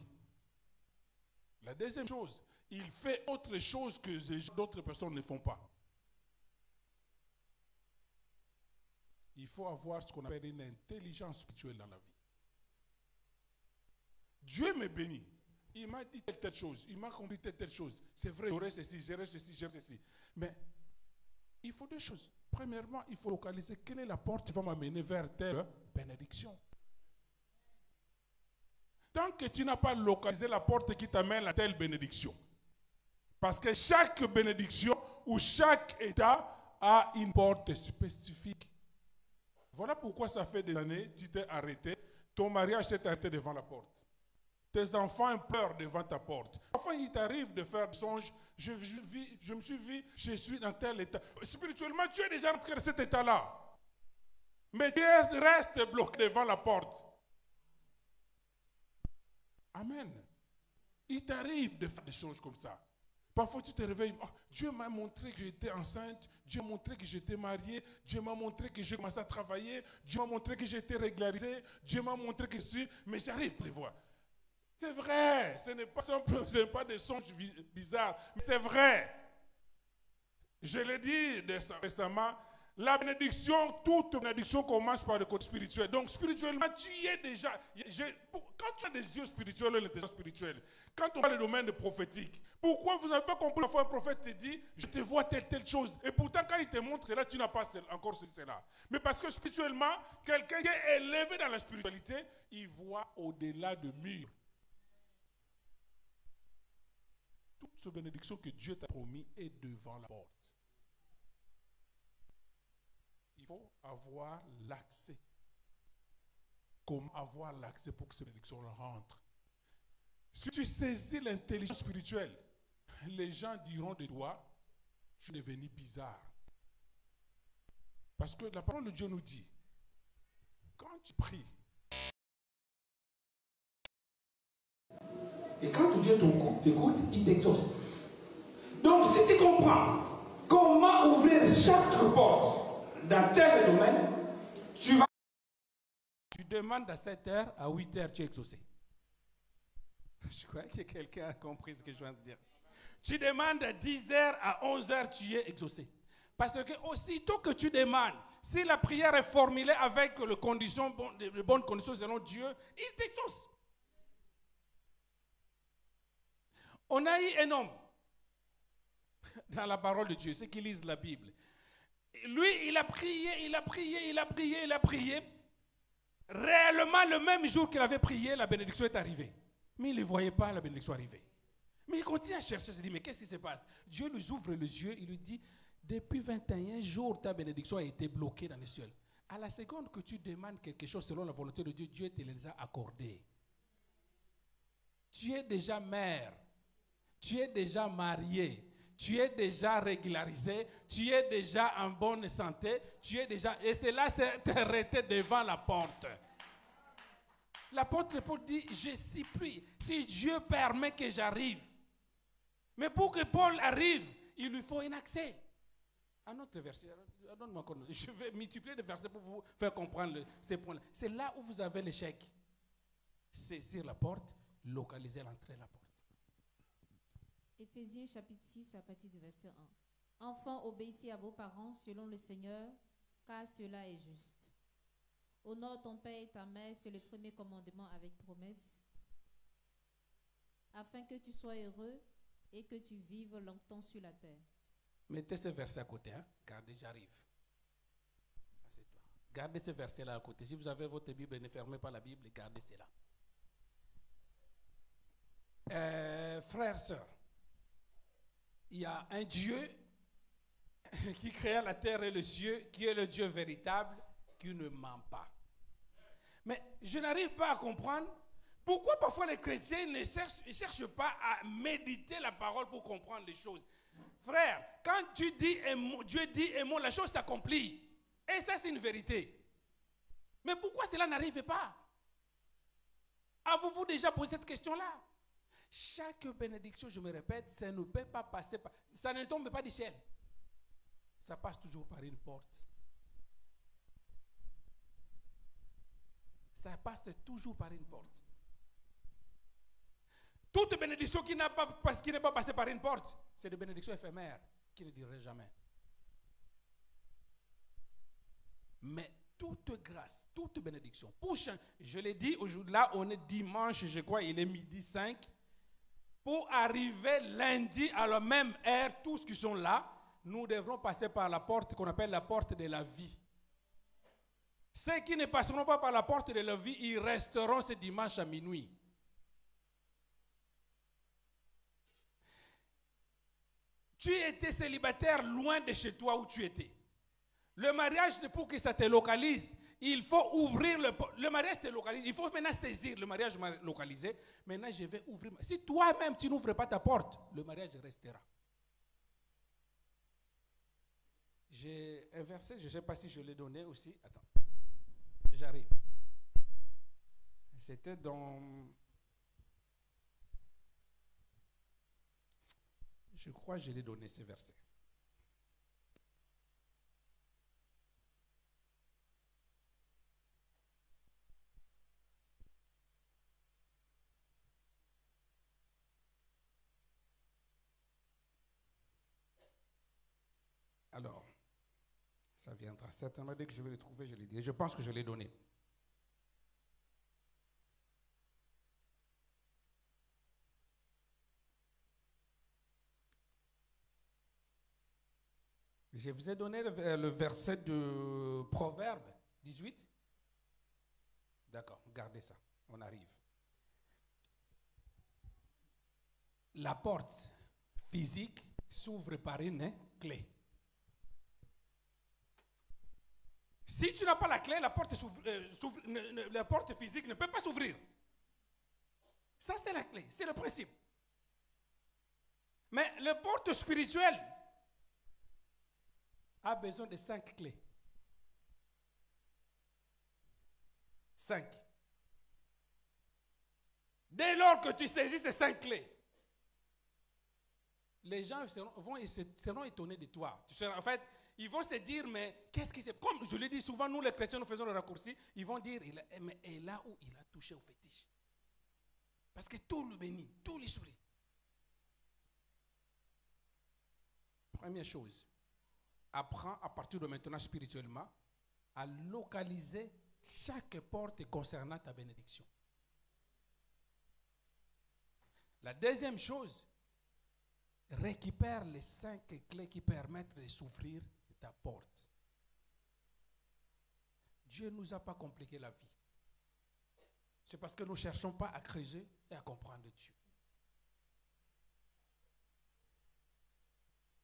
La deuxième chose, il fait autre chose que d'autres personnes ne font pas. Il faut avoir ce qu'on appelle une intelligence spirituelle dans la vie. Dieu me bénit. Il m'a dit telle chose. Il m'a compris telle chose. C'est vrai, j'aurai ceci, j'aurai ceci, j'aurai ceci. Mais il faut deux choses. Premièrement, il faut localiser quelle est la porte qui va m'amener vers telle bénédiction. Tant que tu n'as pas localisé la porte qui t'amène à telle bénédiction. Parce que chaque bénédiction ou chaque état a une porte spécifique. Voilà pourquoi ça fait des années, tu t'es arrêté, ton mariage s'est arrêté devant la porte. Tes enfants pleurent devant ta porte. Parfois, il t'arrive de faire des songes, je me suis vu, je suis dans tel état. Spirituellement, tu es déjà rentré dans cet état-là. Mais Dieu reste bloqué devant la porte. Amen. Il t'arrive de faire des choses comme ça. Parfois, tu te réveilles, oh, Dieu m'a montré que j'étais enceinte, Dieu m'a montré que j'étais mariée, Dieu m'a montré que j'ai commencé à travailler, Dieu m'a montré que j'étais régularisé, Dieu m'a montré que je suis, mais j'arrive à les voir. C'est vrai, ce n'est pas simple, ce n'est pas des songes bizarres, mais c'est vrai. Je l'ai dit récemment, la bénédiction, toute bénédiction commence par le côté spirituel. Donc spirituellement, tu y es déjà. Quand tu as des yeux spirituels et l'intelligence spirituelle, quand on parle du domaine prophétique, pourquoi vous n'avez pas compris la fois un prophète te dit, je te vois telle chose. Et pourtant quand il te montre cela, tu n'as pas encore cela. Mais parce que spirituellement, quelqu'un qui est élevé dans la spiritualité, il voit au-delà de murs. Toute cette bénédiction que Dieu t'a promis est devant la porte. Il faut avoir l'accès. Comment avoir l'accès pour que cette bénédiction rentre? Si tu saisis l'intelligence spirituelle, les gens diront de toi, tu es devenu bizarre. Parce que la parole de Dieu nous dit, quand tu pries, et quand Dieu t'écoute, il t'exauce. Donc si tu comprends comment ouvrir chaque porte dans tel domaine, tu demandes à 7h, à 8h, tu es exaucé. Je crois que quelqu'un a compris ce que je viens de dire. Tu demandes à 10h, à 11h, tu es exaucé. Parce que aussitôt que tu demandes, si la prière est formulée avec les bonnes conditions selon Dieu, il t'exauce. On a eu un homme dans la parole de Dieu, ceux qui lisent la Bible. Lui, il a prié. Réellement, le même jour qu'il avait prié, la bénédiction est arrivée. Mais il ne voyait pas la bénédiction arriver. Mais il continue à chercher, il se dit, mais qu'est-ce qui se passe? Dieu nous ouvre les yeux, il lui dit, depuis 21 jours, ta bénédiction a été bloquée dans le ciel. À la seconde que tu demandes quelque chose selon la volonté de Dieu, Dieu te l'a déjà accordé. Tu es déjà mère. Tu es déjà marié, tu es déjà régularisé, tu es déjà en bonne santé, et cela s'est arrêté devant la porte. L'apôtre Paul dit, je suis plus, si Dieu permet que j'arrive. Mais pour que Paul arrive, il lui faut un accès. Un autre verset, donne-moi encore, je vais multiplier les versets pour vous faire comprendre ces points-là. C'est là où vous avez l'échec. Saisir la porte, localiser l'entrée de la porte. Éphésiens chapitre 6 à partir du verset 1. Enfants, obéissez à vos parents selon le Seigneur, car cela est juste. Honore ton père et ta mère, c'est le premier commandement avec promesse, afin que tu sois heureux et que tu vives longtemps sur la terre. Mettez ce verset à côté, hein? Gardez, j'arrive. Gardez ce verset-là à côté. Si vous avez votre Bible, ne fermez pas la Bible, gardez cela. Frères, sœurs, il y a un Dieu qui créa la terre et les cieux, qui est le Dieu véritable, qui ne ment pas. Mais je n'arrive pas à comprendre pourquoi parfois les chrétiens ne cherchent pas à méditer la parole pour comprendre les choses. Frère, quand tu dis un mot, Dieu dit un mot, la chose s'accomplit. Et ça, c'est une vérité. Mais pourquoi cela n'arrive pas? Avez-vous déjà posé cette question-là? Chaque bénédiction, je me répète, ça ne peut pas passer par... Ça ne tombe pas du ciel. Ça passe toujours par une porte. Ça passe toujours par une porte. Toute bénédiction qui n'est pas passée par une porte, c'est des bénédictions éphémères qui ne dureraient jamais. Mais toute grâce, toute bénédiction, je l'ai dit aujourd'hui, là on est dimanche, je crois, il est 12h05. Pour arriver lundi à la même heure, tous qui sont là, nous devrons passer par la porte qu'on appelle la porte de la vie. Ceux qui ne passeront pas par la porte de la vie, ils resteront ce dimanche à minuit. Tu étais célibataire loin de chez toi où tu étais. Le mariage, pour que ça te localise, il faut ouvrir le mariage te localise. Il faut maintenant saisir le mariage localisé. Maintenant, je vais ouvrir. Si toi-même, tu n'ouvres pas ta porte, le mariage restera. J'ai un verset, je ne sais pas si je l'ai donné aussi. Attends, j'arrive. C'était dans... Je crois que je l'ai donné, ce verset. Alors, ça viendra certainement dès que je vais le trouver, je l'ai dit. Je pense que je l'ai donné. Je vous ai donné le verset de Proverbe 18. D'accord, gardez ça, on arrive. La porte physique s'ouvre par une clé. Si tu n'as pas la clé, la porte physique ne peut pas s'ouvrir. Ça, c'est la clé, c'est le principe. Mais la porte spirituelle a besoin de 5 clés. 5. Dès lors que tu saisis ces 5 clés, les gens seront étonnés de toi. En fait, ils vont se dire, mais qu'est-ce qui s'est... Comme je le dis souvent, nous les chrétiens, nous faisons le raccourci, ils vont dire, mais et là où il a touché au fétiche. Parce que tout le bénit, tout lui sourit. Première chose, apprends à partir de maintenant spirituellement à localiser chaque porte concernant ta bénédiction. La deuxième chose, récupère les 5 clés qui permettent de s'ouvrir ta porte. Dieu ne nous a pas compliqué la vie. C'est parce que nous ne cherchons pas à creuser et à comprendre Dieu.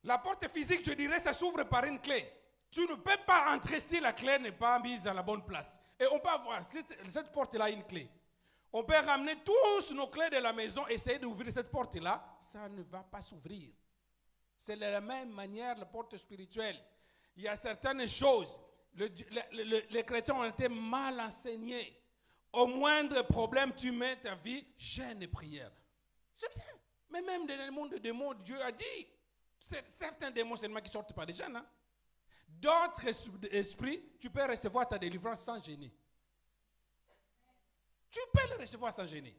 La porte physique, je dirais, ça s'ouvre par une clé. Tu ne peux pas entrer si la clé n'est pas mise à la bonne place. Et on peut avoir, cette porte-là, une clé. On peut ramener tous nos clés de la maison, essayer d'ouvrir cette porte-là, ça ne va pas s'ouvrir. C'est de la même manière la porte spirituelle. Il y a certaines choses, les chrétiens ont été mal enseignés. Au moindre problème, tu mets ta vie, jeûne et prière. C'est bien. Mais même dans le monde des démons, Dieu a dit, certains démons seulement qui sortent par des jeunes. Hein? D'autres esprits, tu peux recevoir ta délivrance sans gêner. Tu peux le recevoir sans gêner.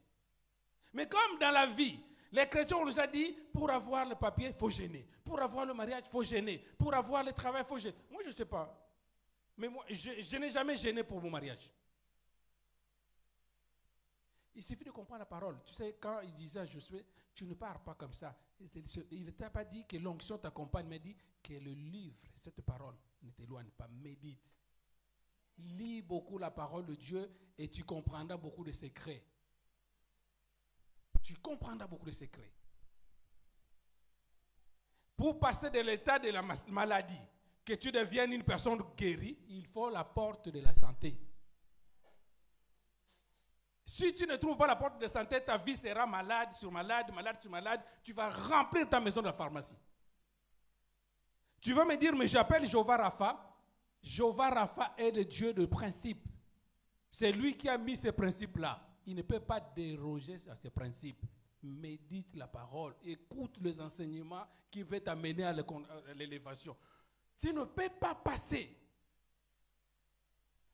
Mais comme dans la vie, les chrétiens, on nous a dit, pour avoir le papier, il faut gêner. Pour avoir le mariage, il faut gêner. Pour avoir le travail, il faut gêner. Moi, je ne sais pas. Mais moi, je n'ai jamais gêné pour mon mariage. Il suffit de comprendre la parole. Tu sais, quand il disait à Josué, tu ne pars pas comme ça. Il ne t'a pas dit que l'onction t'accompagne, mais dit que le livre, cette parole, ne t'éloigne pas, médite. Lis beaucoup la parole de Dieu et tu comprendras beaucoup de secrets. Tu comprendras beaucoup de secrets. Pour passer de l'état de la maladie, que tu deviennes une personne guérie, il faut la porte de la santé. Si tu ne trouves pas la porte de santé, ta vie sera malade sur malade, malade sur malade. Tu vas remplir ta maison de la pharmacie. Tu vas me dire, mais j'appelle Jéhovah Rapha. Jéhovah Rapha est le Dieu de principe. C'est lui qui a mis ces principes-là. Il ne peut pas déroger à ces principes. Médite la parole. Écoute les enseignements qui vont t'amener à l'élévation. Tu ne peux pas passer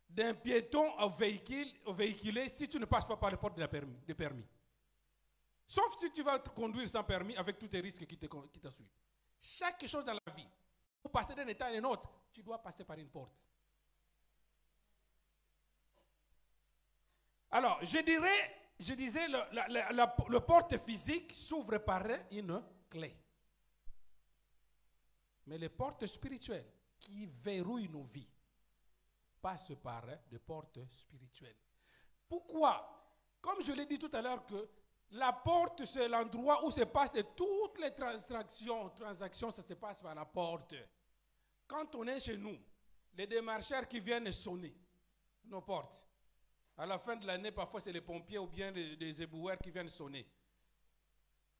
d'un piéton au véhiculé si tu ne passes pas par les portes de permis. Sauf si tu vas te conduire sans permis avec tous les risques qui te suivent. Chaque chose dans la vie, pour passer d'un état à un autre, tu dois passer par une porte. Alors, je disais, le porte physique s'ouvre par une clé. Mais les portes spirituelles qui verrouillent nos vies passent par des portes spirituelles. Pourquoi? Comme je l'ai dit tout à l'heure, que la porte, c'est l'endroit où se passent toutes les transactions, ça se passe par la porte. Quand on est chez nous, les démarcheurs qui viennent sonner nos portes, à la fin de l'année, parfois c'est les pompiers ou bien des éboueurs qui viennent sonner.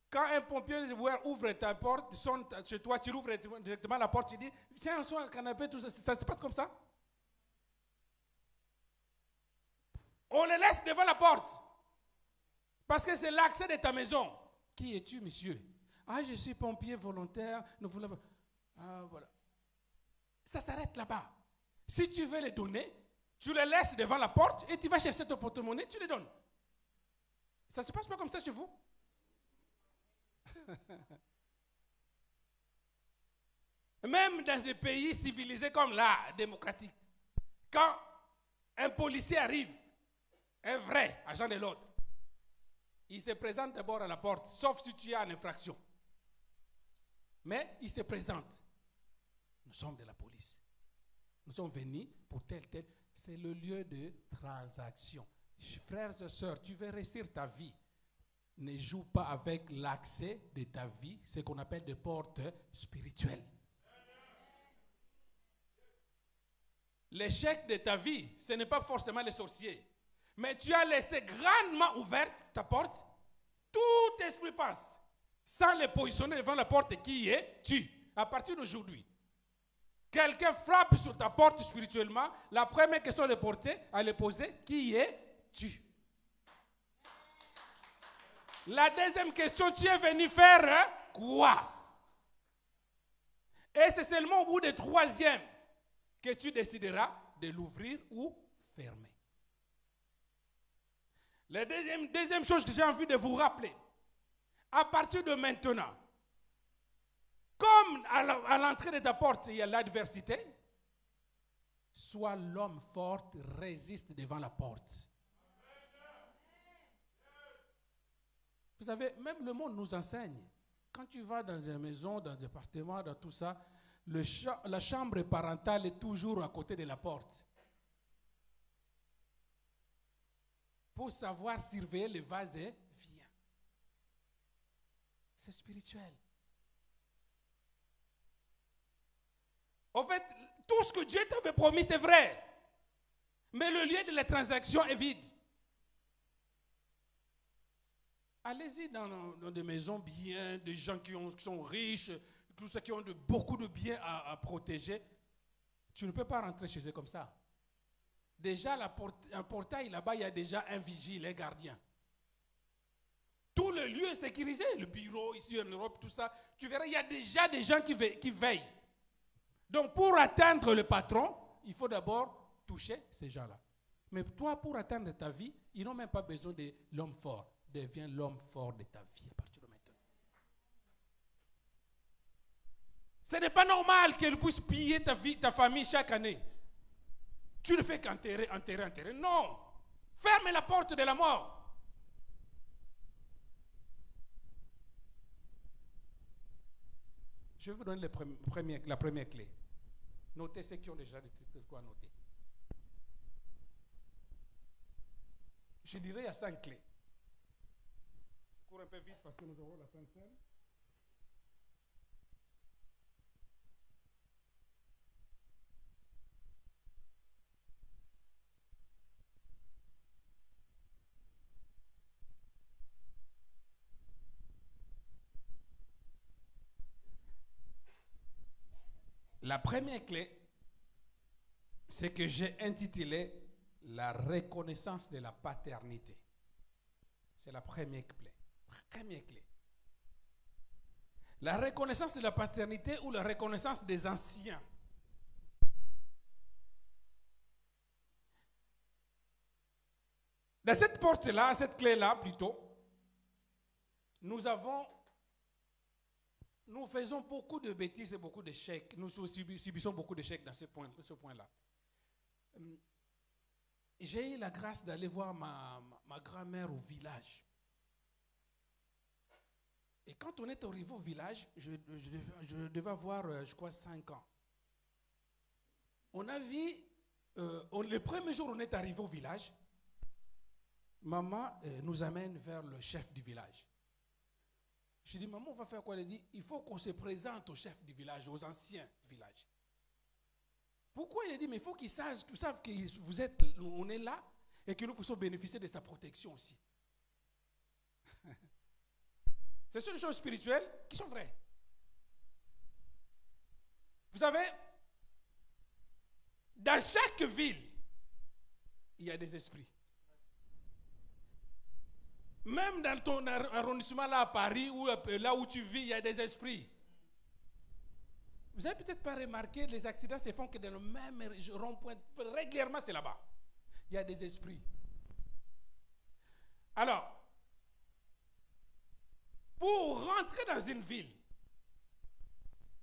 Quand un pompier ou un éboueur ouvre ta porte, sonne chez toi, tu ouvres directement la porte, tu dis, tiens, on soit un canapé, tout ça, ça se passe comme ça? On les laisse devant la porte. Parce que c'est l'accès de ta maison. Qui es-tu, monsieur? Ah, je suis pompier volontaire. Ah, voilà. Ça s'arrête là-bas. Si tu veux les donner, tu les laisses devant la porte et tu vas chercher ton porte-monnaie, tu les donnes. Ça ne se passe pas comme ça chez vous? Même dans des pays civilisés comme là, démocratiques, quand un policier arrive, un vrai agent de l'ordre, il se présente d'abord à la porte, sauf si tu as une infraction. Mais il se présente. Nous sommes de la police. Nous sommes venus pour tel. C'est le lieu de transaction. Frères et sœurs, tu veux réussir ta vie. Ne joue pas avec l'accès de ta vie, ce qu'on appelle des portes spirituelles. L'échec de ta vie, ce n'est pas forcément les sorciers. Mais tu as laissé grandement ouverte ta porte, tout esprit passe. Sans les positionner devant la porte qui est tu. À partir d'aujourd'hui, quelqu'un frappe sur ta porte spirituellement, la première question à le poser, qui es tu? La deuxième question, tu es venu faire quoi? Et c'est seulement au bout du troisième que tu décideras de l'ouvrir ou fermer. La deuxième chose que j'ai envie de vous rappeler, à partir de maintenant, comme à l'entrée de ta porte, il y a l'adversité, sois l'homme fort, résiste devant la porte. Vous savez, même le monde nous enseigne. Quand tu vas dans une maison, dans un appartement, dans tout ça, la chambre parentale est toujours à côté de la porte. Pour savoir surveiller le vase vient. C'est spirituel. En fait, tout ce que Dieu t'avait promis, c'est vrai. Mais le lieu de la transaction est vide. Allez-y dans des maisons bien, des gens qui sont riches, tous ceux qui ont beaucoup de biens à protéger. Tu ne peux pas rentrer chez eux comme ça. Déjà, un portail là-bas, il y a déjà un vigile, un gardien. Tout le lieu est sécurisé, le bureau ici en Europe, tout ça. Tu verras, il y a déjà des gens qui veillent. Donc, pour atteindre le patron, il faut d'abord toucher ces gens-là. Mais toi, pour atteindre ta vie, ils n'ont même pas besoin de l'homme fort. Deviens l'homme fort de ta vie à partir de maintenant. Ce n'est pas normal qu'elle puisse piller ta famille chaque année. Tu ne fais qu'enterrer. Non. Ferme la porte de la mort. Je vais vous donner la première clé. Notez ceux qui ont déjà de quoi noter. Je dirais il y a 5 clés. Je cours un peu vite parce que nous aurons la fin de scène. La première clé, c'est que j'ai intitulé la reconnaissance de la paternité. C'est la première clé. Première clé. La reconnaissance de la paternité ou la reconnaissance des anciens. Dans cette porte-là, cette clé-là plutôt, nous faisons beaucoup de bêtises et beaucoup d'échecs. Nous subissons beaucoup d'échecs dans ce point-là. J'ai eu la grâce d'aller voir ma grand-mère au village. Et quand on est arrivé au village, je devais avoir, je crois, 5 ans. On a vu, le premier jour où on est arrivé au village, maman nous amène vers le chef du village. Je dis, maman, on va faire quoi? Elle dit, il faut qu'on se présente au chef du village, aux anciens du village. Pourquoi? Il a dit, mais il faut qu'ils savent que on est là et que nous puissions bénéficier de sa protection aussi. Ce sont des choses spirituelles qui sont vraies. Vous savez, dans chaque ville, il y a des esprits. Même dans ton arrondissement là à Paris, ou là où tu vis, il y a des esprits. Vous n'avez peut-être pas remarqué, les accidents se font que dans le même rond-point. Régulièrement, c'est là-bas. Il y a des esprits. Alors, pour rentrer dans une ville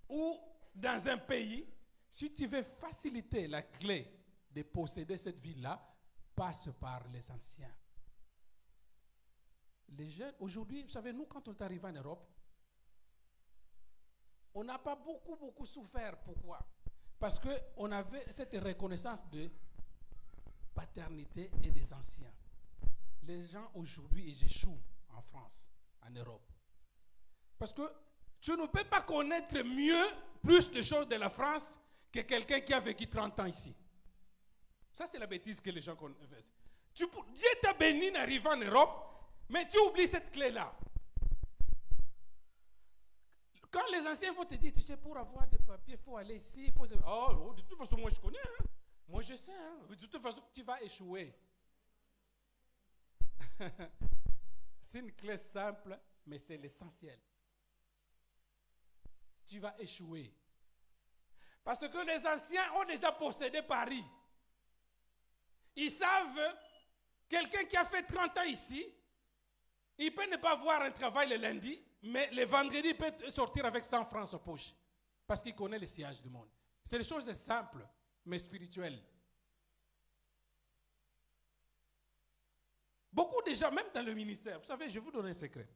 où dans un pays, si tu veux faciliter la clé de posséder cette ville-là, passe par les anciens. Les jeunes, aujourd'hui, vous savez, nous, quand on est arrivé en Europe, on n'a pas beaucoup souffert. Pourquoi? Parce qu'on avait cette reconnaissance de paternité et des anciens. Les gens aujourd'hui, ils échouent en France, en Europe. Parce que tu ne peux pas connaître plus de choses de la France que quelqu'un qui a vécu 30 ans ici. Ça, c'est la bêtise que les gens connaissent. Dieu t'a béni d'arriver en Europe, mais tu oublies cette clé-là. Quand les anciens vont te dire, tu sais, pour avoir des papiers, il faut aller ici, il faut... Oh, de toute façon, moi je connais. Hein. Moi je sais. Hein. De toute façon, tu vas échouer. C'est une clé simple, mais c'est l'essentiel. Tu vas échouer. Parce que les anciens ont déjà possédé Paris. Ils savent, quelqu'un qui a fait 30 ans ici, il peut ne pas avoir un travail le lundi, mais le vendredi, il peut sortir avec 100 francs en sa poche. Parce qu'il connaît le sillage du monde. C'est des choses simples, mais spirituelles. Beaucoup de gens, même dans le ministère, vous savez, je vais vous donner un secret.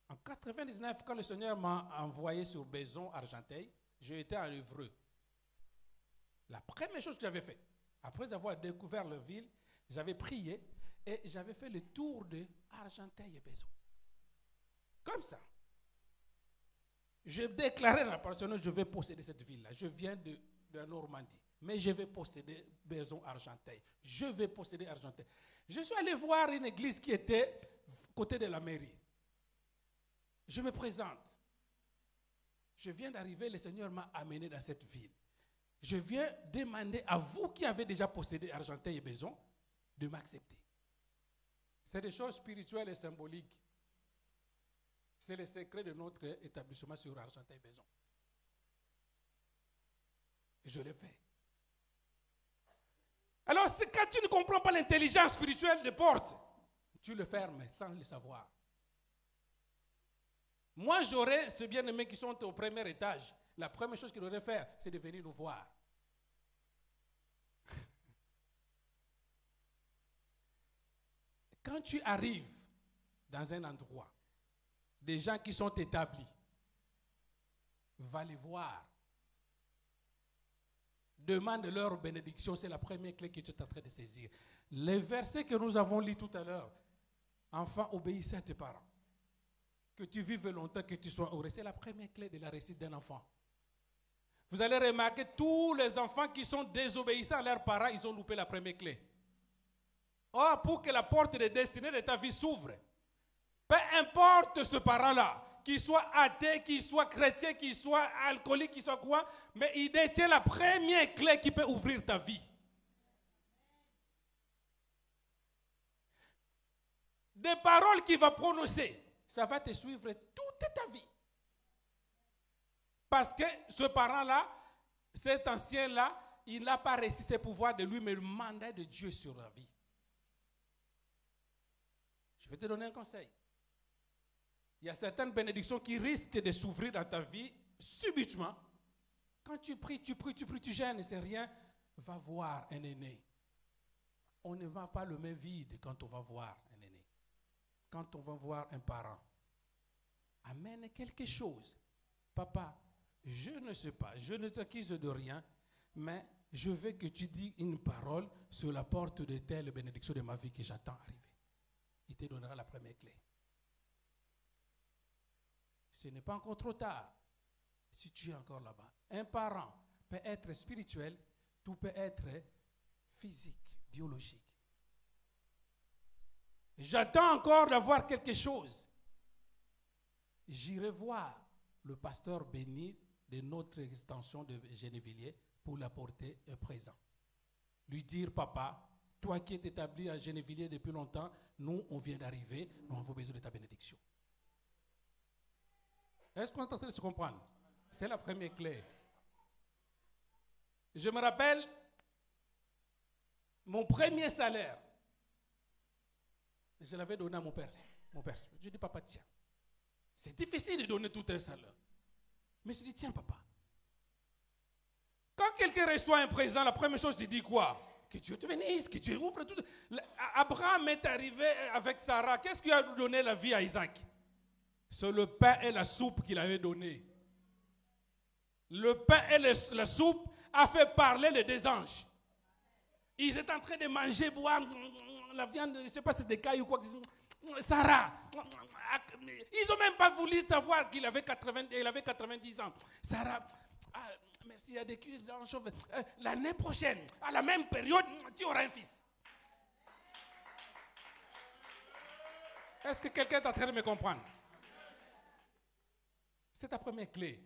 En 1999, quand le Seigneur m'a envoyé sur Bézon, Argenteuil, j'ai été en Évreux. La première chose que j'avais faite, après avoir découvert la ville, j'avais prié et j'avais fait le tour de Argenteuil et Bézon. Comme ça. J'ai déclaré dans la parole, je vais posséder cette ville-là. Je viens de la Normandie, mais je vais posséder Bézon, Argenteuil. Je vais posséder Argenteuil. Je suis allé voir une église qui était côté de la mairie. Je me présente. Je viens d'arriver, le Seigneur m'a amené dans cette ville. Je viens demander à vous qui avez déjà possédé Argenteuil et Bézon de m'accepter. C'est des choses spirituelles et symboliques. C'est le secret de notre établissement sur Argenteuil et Bézon. Je l'ai fait. Alors, quand tu ne comprends pas l'intelligence spirituelle des portes, tu le fermes sans le savoir. Moi, j'aurais ces bien-aimés qui sont au premier étage. La première chose qu'ils devraient faire, c'est de venir nous voir. Quand tu arrives dans un endroit, des gens qui sont établis, va les voir. Demande leur bénédiction, c'est la première clé que tu es en train de saisir. Les versets que nous avons lus tout à l'heure, enfant, obéissez à tes parents. Que tu vives longtemps, que tu sois heureux. C'est la première clé de la réussite d'un enfant. Vous allez remarquer, tous les enfants qui sont désobéissants à leurs parents, ils ont loupé la première clé. Or, pour que la porte de destinée de ta vie s'ouvre, peu importe ce parent-là, qu'il soit athée, qu'il soit chrétien, qu'il soit alcoolique, qu'il soit quoi, mais il détient la première clé qui peut ouvrir ta vie. Des paroles qu'il va prononcer, ça va te suivre toute ta vie. Parce que ce parent-là, cet ancien-là, il n'a pas réussi ses pouvoirs de lui, mais le mandat de Dieu sur la vie. Je vais te donner un conseil. Il y a certaines bénédictions qui risquent de s'ouvrir dans ta vie subitement. Quand tu pries, tu gênes, c'est rien. Va voir un aîné. On ne va pas le main vide quand on va voir un aîné. Quand on va voir un parent. Amène quelque chose. Papa, je ne sais pas, je ne t'accuse de rien, mais je veux que tu dises une parole sur la porte de telle bénédiction de ma vie que j'attends arriver. Il te donnera la première clé. Ce n'est pas encore trop tard si tu es encore là-bas. Un parent peut être spirituel, tout peut être physique, biologique. J'attends encore d'avoir quelque chose. J'irai voir le pasteur béni de notre extension de Gennevilliers pour l'apporter un présent. Lui dire, papa, toi qui es établi à Gennevilliers depuis longtemps, nous, on vient d'arriver, nous avons besoin de ta bénédiction. Est-ce qu'on est en train de se comprendre? C'est la première clé. Je me rappelle, mon premier salaire, je l'avais donné à mon père. Je dis, papa, tiens. C'est difficile de donner tout un salaire. Mais je dis, tiens, papa, Quand quelqu'un reçoit un présent, la première chose, tu dis quoi? Que Dieu te bénisse, que Dieu ouvre tout. Abraham est arrivé avec Sarah. Qu'est-ce qui a donné la vie à Isaac? C'est le pain et la soupe qu'il avait donné. Le pain et la soupe a fait parler les deux anges. Ils étaient en train de manger, boire la viande, je ne sais pas si c'est des cailles ou quoi. Sarah, ils n'ont même pas voulu savoir qu'il avait 90 ans. Sarah, merci, il y a des cuirs dans le chauve. L'année prochaine, à la même période, tu auras un fils. Est-ce que quelqu'un est en train de me comprendre? C'est ta première clé.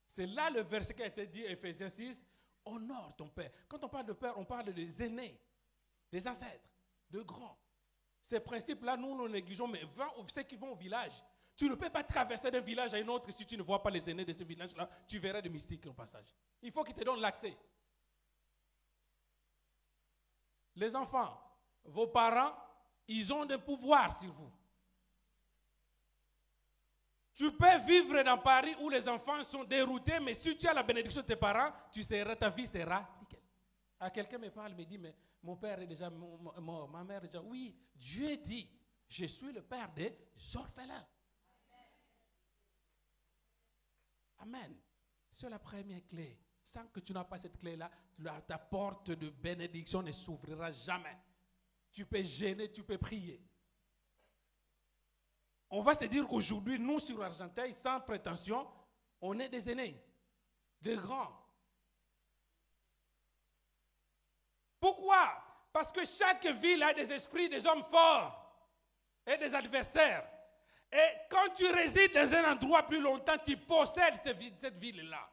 C'est là le verset qui a été dit, Ephésiens 6, honore ton père. Quand on parle de père, on parle des aînés, des ancêtres, de grands. Ces principes-là, nous négligeons, mais ceux qui vont au village, tu ne peux pas traverser d'un village à un autre si tu ne vois pas les aînés de ce village-là, tu verras des mystiques au passage. Il faut qu'ils te donnent l'accès. Les enfants, vos parents, ils ont des pouvoirs sur vous. Tu peux vivre dans Paris où les enfants sont déroutés, mais si tu as la bénédiction de tes parents, ta vie sera nickel. Quelqu'un me parle, me dit, mais mon père est déjà mort, ma mère est déjà... Oui, Dieu dit, je suis le père des orphelins. Amen. C'est la première clé. Sans que tu n'as pas cette clé-là, ta porte de bénédiction ne s'ouvrira jamais. Tu peux gêner, tu peux prier. On va se dire qu'aujourd'hui, nous sur Argenteuil, sans prétention, on est des aînés, des grands. Pourquoi? Parce que chaque ville a des esprits, des hommes forts et des adversaires. Et quand tu résides dans un endroit plus longtemps, tu possèdes cette ville-là.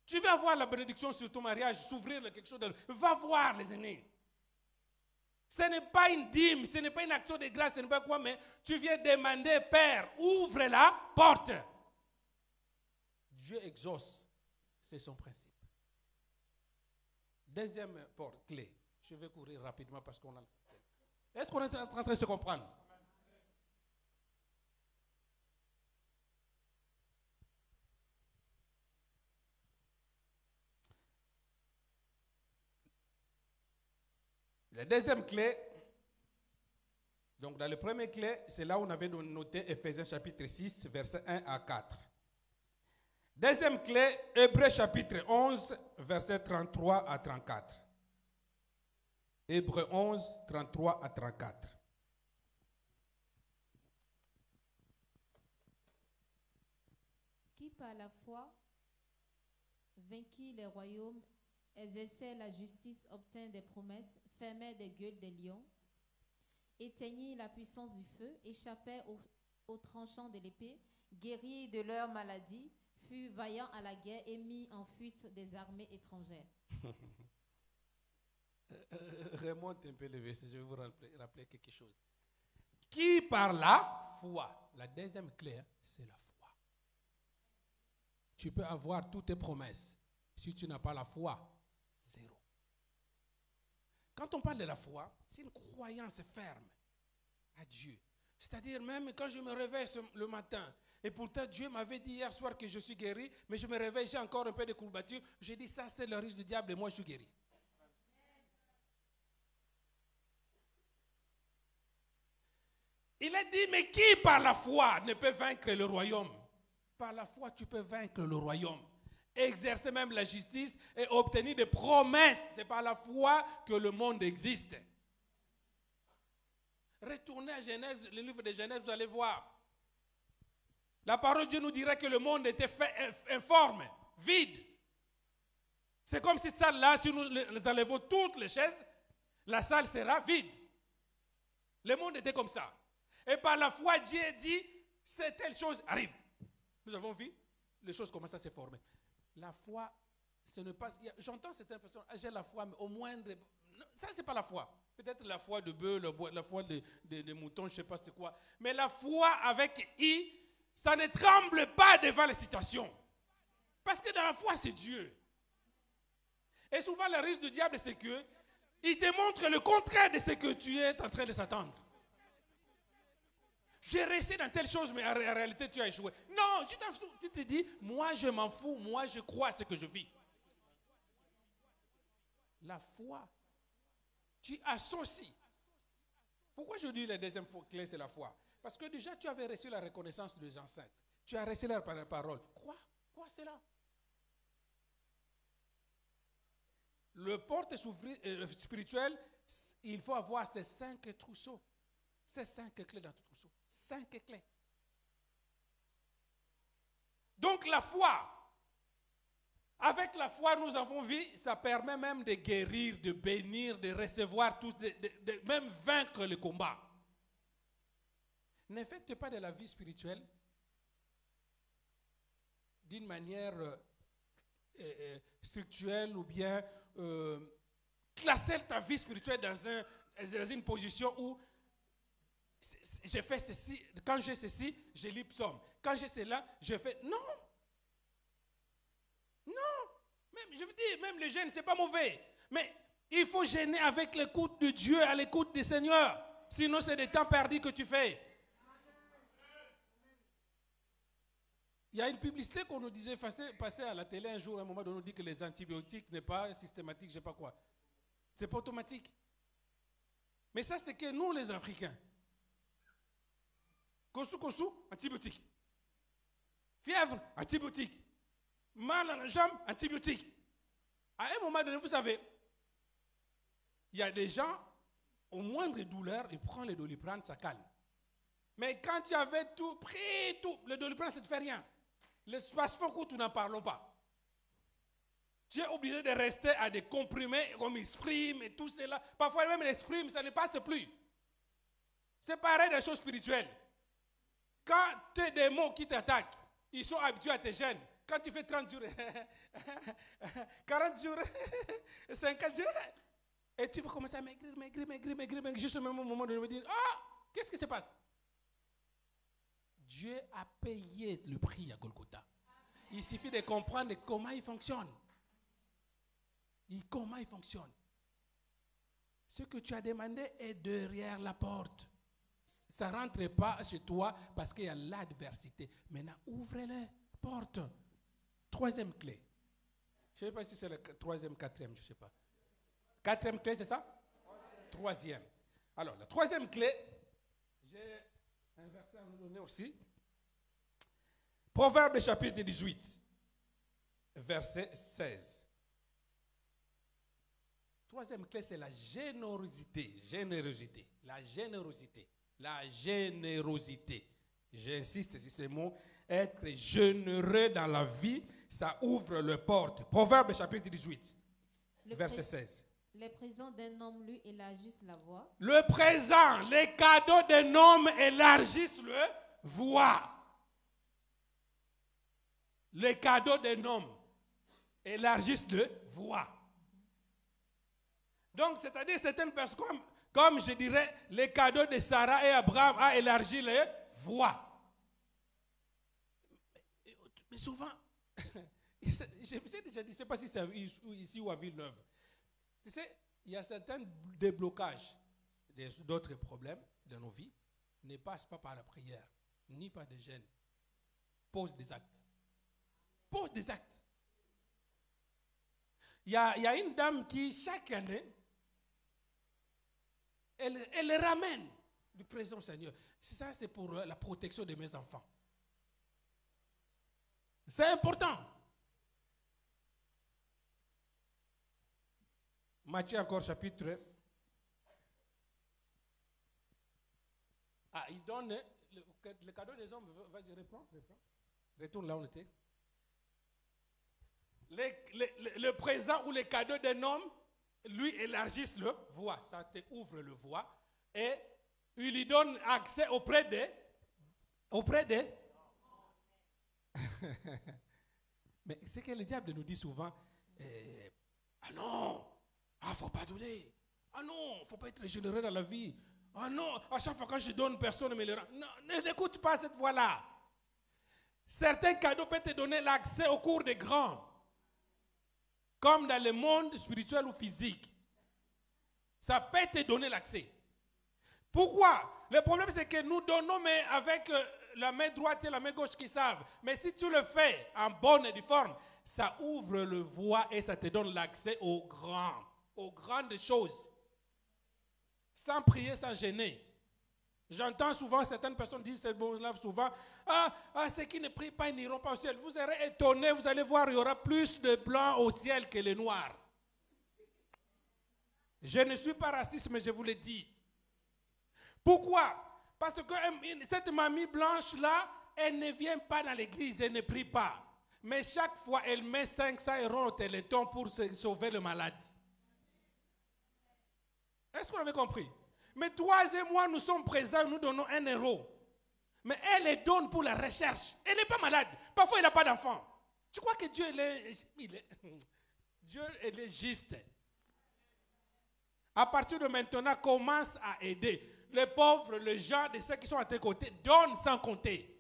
Tu vas voir la bénédiction sur ton mariage, s'ouvrir quelque chose de... Va voir les aînés. Ce n'est pas une dîme, ce n'est pas une action de grâce, ce n'est pas quoi, mais tu viens demander, Père, ouvre la porte. Dieu exauce, c'est son principe. Deuxième porte, clé. Je vais courir rapidement parce qu'on a... Est-ce qu'on est en train de se comprendre? La deuxième clé, donc dans le premier clé, c'est là où on avait noté Ephésiens chapitre 6, versets 1 à 4. Deuxième clé, Hébreux chapitre 11, versets 33 à 34. Hébreux 11, 33 à 34. Qui par la foi vainquit les royaumes, exerçait la justice, obtint des promesses, fermait des gueules des lions, éteignit la puissance du feu, échappait aux tranchants de l'épée, guérit de leur maladie, fut vaillant à la guerre et mis en fuite des armées étrangères. Remonte un peu le verset, je vais vous rappeler quelque chose. Qui par la foi, la deuxième clé, c'est la foi. Tu peux avoir toutes tes promesses. Si tu n'as pas la foi, zéro. Quand on parle de la foi, c'est une croyance ferme à Dieu. C'est-à-dire même quand je me réveille le matin, et pourtant Dieu m'avait dit hier soir que je suis guéri, mais je me réveille, j'ai encore un peu de courbature, j'ai dit ça c'est le risque du diable et moi je suis guéri. Il a dit, mais qui par la foi ne peut vaincre le royaume? Par la foi, tu peux vaincre le royaume. Exercer même la justice et obtenir des promesses. C'est par la foi que le monde existe. Retournez à Genèse, le livre de Genèse, vous allez voir. La parole de Dieu nous dirait que le monde était fait informe, vide. C'est comme cette salle-là, si nous enlevons toutes les chaises, la salle sera vide. Le monde était comme ça. Et par la foi, Dieu dit, cette telle chose arrive. Nous avons vu, les choses commencent à se former. La foi, ce n'est pas... J'entends certaines personnes, j'ai la foi, mais au moindre... Ça, ce n'est pas la foi. Peut-être la foi de bœuf, la foi de mouton, je ne sais pas c'est quoi. Mais la foi avec I, ça ne tremble pas devant les situations. Parce que dans la foi, c'est Dieu. Et souvent, le risque du diable, c'est que il te montre le contraire de ce que tu es en train de s'attendre. J'ai resté dans telle chose, mais en réalité, tu as échoué. Non, tu te dis, moi, je m'en fous, moi, je crois à ce que je vis. La foi, tu associes. Pourquoi je dis la deuxième clé, c'est la foi? Parce que déjà, tu avais reçu la reconnaissance des enceintes. Tu as reçu la parole. Crois cela. Le porte spirituel, il faut avoir ces 5 trousseaux. Ces 5 clés dans ton trousseau. 5 clés. Donc la foi. Avec la foi, nous avons vu, ça permet même de guérir, de bénir, de recevoir tout, de même vaincre le combat. Ne faites pas de la vie spirituelle d'une manière structurelle ou bien classer ta vie spirituelle dans une position où j'ai fait ceci, quand j'ai ceci, je lis psaume. Quand j'ai cela, je fais... Non. Même, je veux dire, même les jeunes, ce n'est pas mauvais. Mais il faut gêner avec l'écoute de Dieu, à l'écoute du Seigneur. Sinon, c'est des temps perdus que tu fais. Il y a une publicité qu'on nous disait passer à la télé un jour, à un moment donné, on nous dit que les antibiotiques n'est pas systématique, je ne sais pas quoi. C'est pas automatique. Mais ça, c'est que nous, les Africains, kosu, antibiotique. Fièvre, antibiotique. Mal à la jambe, antibiotique. À un moment donné, vous savez, il y a des gens, au moindre douleur, ils prennent le Doliprane, ça calme. Mais quand tu avais tout pris, le Doliprane, ça ne te fait rien. Le Spasfoco, tu n'en parlons pas. Tu es obligé de rester à des comprimés comme Isprime et tout cela. Parfois même l'Isprime, ça ne passe plus. C'est pareil des choses spirituelles. Quand tu as des mots qui t'attaquent, ils sont habitués à tes gènes. Quand tu fais 30 jours, 40 jours, 50 jours, et tu vas commencer à maigrir, juste au même moment de me dire, qu'est-ce qui se passe? Dieu a payé le prix à Golgotha. Il suffit de comprendre comment il fonctionne. Comment il fonctionne. Ce que tu as demandé est derrière la porte. Ça ne rentre pas chez toi parce qu'il y a l'adversité. Maintenant, ouvrez-le, porte. 3e clé. Je ne sais pas si c'est la 3e, 4e, je ne sais pas. 4e clé, c'est ça? 3e. Alors, la 3e clé, j'ai un verset à vous donner aussi. Proverbe chapitre 18, verset 16. 3e clé, c'est la générosité. La générosité. J'insiste sur ces mots. Être généreux dans la vie, ça ouvre les portes. Proverbe chapitre 18, verset 16. Les présents d'un homme lui élargissent la voie. Le présent, les cadeaux d'un homme élargissent le voie. Les cadeaux d'un homme élargissent le voie. Donc, c'est-à-dire certaines personnes, comme je dirais, les cadeaux de Sarah et Abraham a élargi les voies. Mais souvent, je me suis déjà dit, je ne sais pas si c'est ici ou à Villeneuve. Tu sais, il y a certains déblocages d'autres problèmes de nos vies ne passent pas par la prière, ni par des jeûnes. Pose des actes. Pose des actes. Il y a une dame qui, chaque année, elle ramène du présent au Seigneur. Ça, c'est pour la protection de mes enfants. C'est important. Matthieu encore chapitre. Il donne le cadeau des hommes. Vas-y, reprends. Retourne là où on était. Le présent ou le cadeau d'un homme lui élargissent le voie. Ça te ouvre le voie. Et il lui donne accès auprès des. Mais c'est que le diable nous dit souvent, ah non, il ne faut pas donner. Ah non, il ne faut pas être généreux dans la vie. Ah non, à chaque fois que je donne, personne ne me le rend. Non, n'écoute pas cette voie-là. Certains cadeaux peuvent te donner l'accès au cours des grands. Comme dans le monde spirituel ou physique. Ça peut te donner l'accès. Pourquoi? Le problème, c'est que nous donnons, mais avec la main droite et la main gauche qui savent. Mais si tu le fais en bonne et due forme, ça ouvre le voie et ça te donne l'accès aux grandes choses. Sans prier, sans gêner. J'entends souvent certaines personnes dire ces mots-là souvent, ceux qui ne prient pas, ils n'iront pas au ciel. Vous serez étonnés, vous allez voir, il y aura plus de blancs au ciel que les noirs. Je ne suis pas raciste, mais je vous le dis. Pourquoi? Parce que cette mamie blanche-là, elle ne vient pas dans l'église, elle ne prie pas. Mais chaque fois, elle met 500 € au téléthon pour sauver le malade. Est-ce que vous avez compris? Mais toi et moi, nous sommes présents, nous donnons 1 €. Mais elle les donne pour la recherche. Elle n'est pas malade. Parfois, elle n'a pas d'enfant. Tu crois que Dieu, Dieu, il est juste. À partir de maintenant, commence à aider. Les pauvres, les gens, de ceux qui sont à tes côtés, donne sans compter.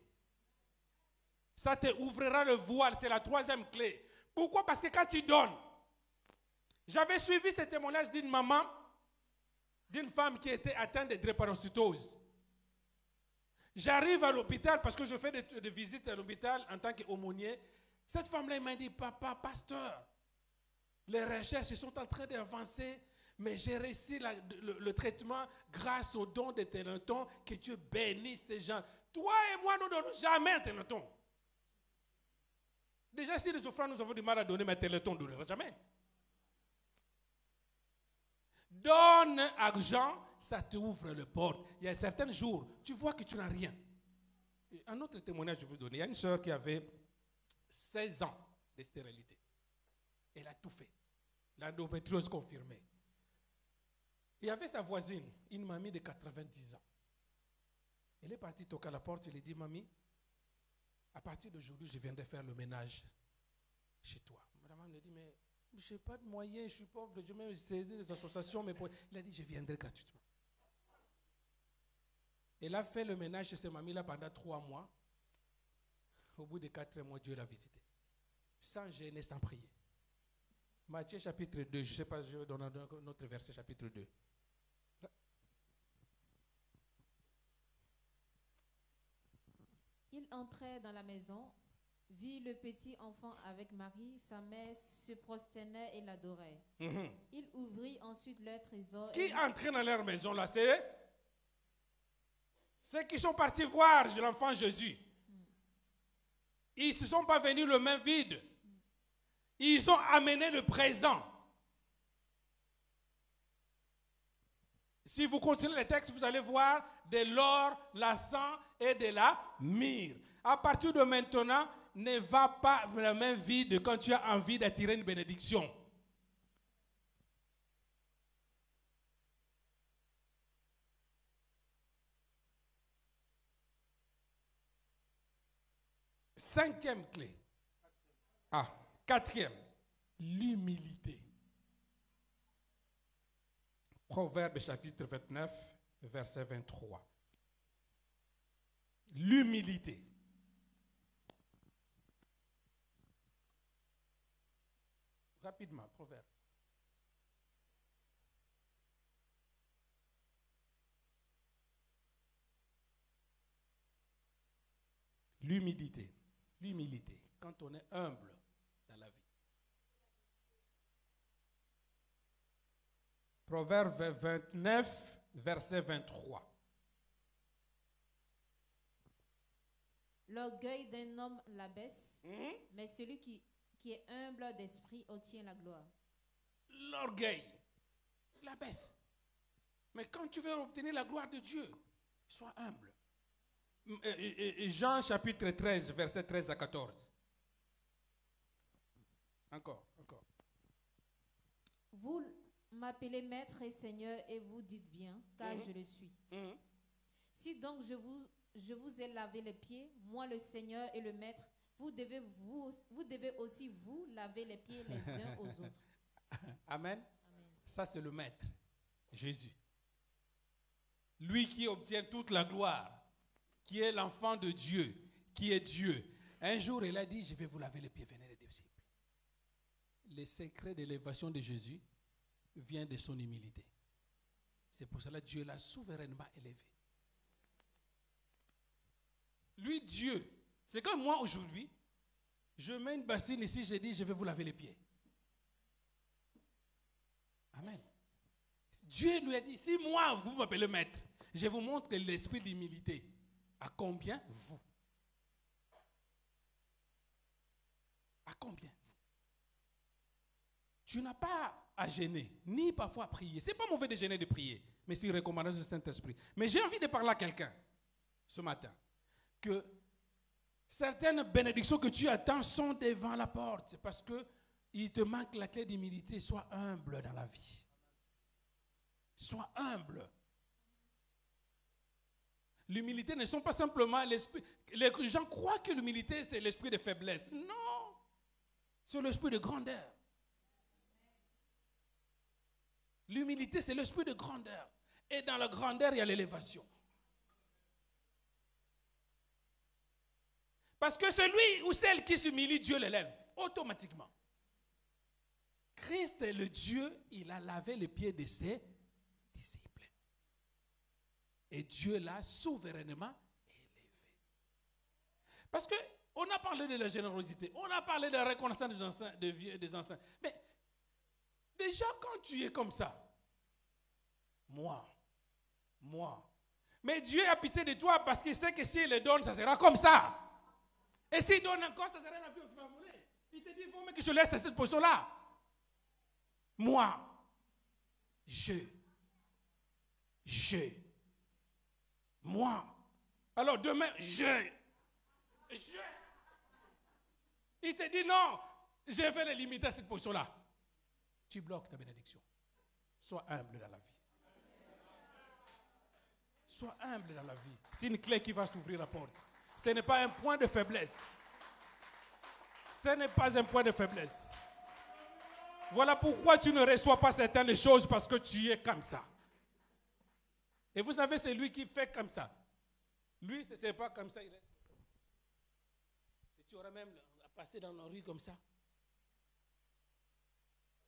Ça te ouvrira le voile, c'est la 3e clé. Pourquoi? Parce que quand tu donnes, j'avais suivi ce témoignage d'une maman, d'une femme qui était atteinte de drépanocytose. J'arrive à l'hôpital parce que je fais des visites à l'hôpital en tant qu'aumônier. Cette femme-là m'a dit, papa, pasteur, les recherches sont en train d'avancer. Mais j'ai réussi le traitement grâce au don de Téléthon. Que Dieu bénisse ces gens. Toi et moi, nous ne donnons jamais un Téléthon. Déjà, si les offrandes, nous avons du mal à donner, mais un Téléthon, on ne donnera jamais. Donne argent, ça te ouvre le porte. Il y a certains jours, tu vois que tu n'as rien. Et un autre témoignage, je vais vous donner. Il y a une soeur qui avait 16 ans de stérilité. Elle a tout fait. L'endométriose confirmée. Il y avait sa voisine, une mamie de 90 ans. Elle est partie toquer à la porte, elle lui dit, mamie, à partir d'aujourd'hui, je viendrai faire le ménage chez toi. Madame me dit, mais je n'ai pas de moyens, je suis pauvre, je vais aider les associations. Mais il a dit, je viendrai gratuitement. Elle a fait le ménage chez cette mamie-là pendant 3 mois. Au bout de 4 mois, Dieu l'a visité. Sans gêner, sans prier. Matthieu chapitre 2, je ne sais pas, je vais donner notre verset chapitre 2. Il entrait dans la maison, vit le petit enfant avec Marie, sa mère se prosternait et l'adorait. Il ouvrit ensuite leur trésor. Qui entrait dans leur maison là? C'est ceux qui sont partis voir l'enfant Jésus. Ils ne se sont pas venus le main vide. Ils ont amené le présent. Si vous continuez le texte, vous allez voir de l'or, l'encens et de la myrrhe. À partir de maintenant, ne va pas la main vide quand tu as envie d'attirer une bénédiction. Cinquième clé. Quatrième, l'humilité. Proverbe chapitre 29, verset 23. L'humilité. Rapidement, Proverbe. L'humilité. L'humilité. Quand on est humble dans la vie. Proverbe 29, verset 23. L'orgueil d'un homme l'abaisse, mais celui qui est humble d'esprit obtient la gloire. L'orgueil l'abaisse. Mais quand tu veux obtenir la gloire de Dieu, sois humble. Jean chapitre 13, verset 13 à 14. Encore. Vous m'appelez maître et seigneur et vous dites bien, car je le suis. Si donc je vous ai lavé les pieds, moi le Seigneur et le maître, vous devez aussi vous laver les pieds les uns aux autres. Amen. Ça c'est le maître, Jésus. Lui qui obtient toute la gloire, qui est l'enfant de Dieu, qui est Dieu. Un jour, il a dit, je vais vous laver les pieds, venez les disciples. Le secret de l'élévation de Jésus vient de son humilité. C'est pour cela que Dieu l'a souverainement élevé. Lui, Dieu, c'est comme moi aujourd'hui, je mets une bassine ici, je dis, je vais vous laver les pieds. Amen. Dieu lui a dit, si moi, vous m'appelez maître, je vous montre l'esprit d'humilité. À combien vous? À combien vous? Tu n'as pas à gêner, ni parfois à prier. Ce n'est pas mauvais de gêner de prier, mais c'est une recommandation du Saint-Esprit. Mais j'ai envie de parler à quelqu'un ce matin, que certaines bénédictions que tu attends sont devant la porte, parce qu'il te manque la clé d'humilité. Sois humble dans la vie. Sois humble. L'humilité ne sont pas simplement l'esprit. Les gens croient que l'humilité, c'est l'esprit de faiblesse. Non, c'est l'esprit de grandeur. L'humilité, c'est l'esprit de grandeur. Et dans la grandeur, il y a l'élévation. Parce que celui ou celle qui s'humilie, Dieu l'élève automatiquement. Christ est le Dieu, il a lavé les pieds de ses disciples. Et Dieu l'a souverainement élevé. Parce qu'on a parlé de la générosité, on a parlé de la reconnaissance des anciens. Mais déjà quand tu es comme ça, moi. Mais Dieu a pitié de toi parce qu'il sait que s'il le donne, ça sera comme ça. Et s'il donne encore, ça sera la vie où tu vas mourir. Il te dit, il faut même que je laisse cette position-là. Moi, moi. Alors demain, il te dit non, je vais les limiter à cette position-là. Tu bloques ta bénédiction. Sois humble dans la vie. Sois humble dans la vie. C'est une clé qui va t'ouvrir la porte. Ce n'est pas un point de faiblesse. Ce n'est pas un point de faiblesse. Voilà pourquoi tu ne reçois pas certaines choses, parce que tu es comme ça. Et vous savez, c'est lui qui fait comme ça. Lui, ce n'est pas comme ça. Et tu auras même passé dans la rue comme ça.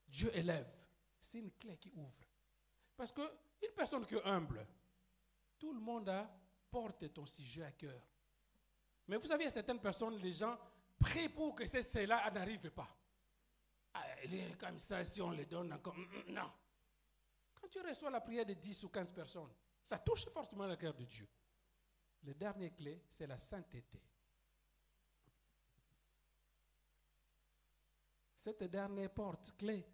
Dieu élève. C'est une clé qui ouvre. Parce qu'une personne qui est humble, tout le monde porte ton sujet à cœur. Mais vous savez, il y a certaines personnes, les gens prient pour que cela n'arrive pas. Il est comme ça, si on les donne encore. Non. Quand tu reçois la prière de 10 ou 15 personnes, ça touche fortement le cœur de Dieu. Le dernier clé, c'est la sainteté. Cette dernière porte, clé,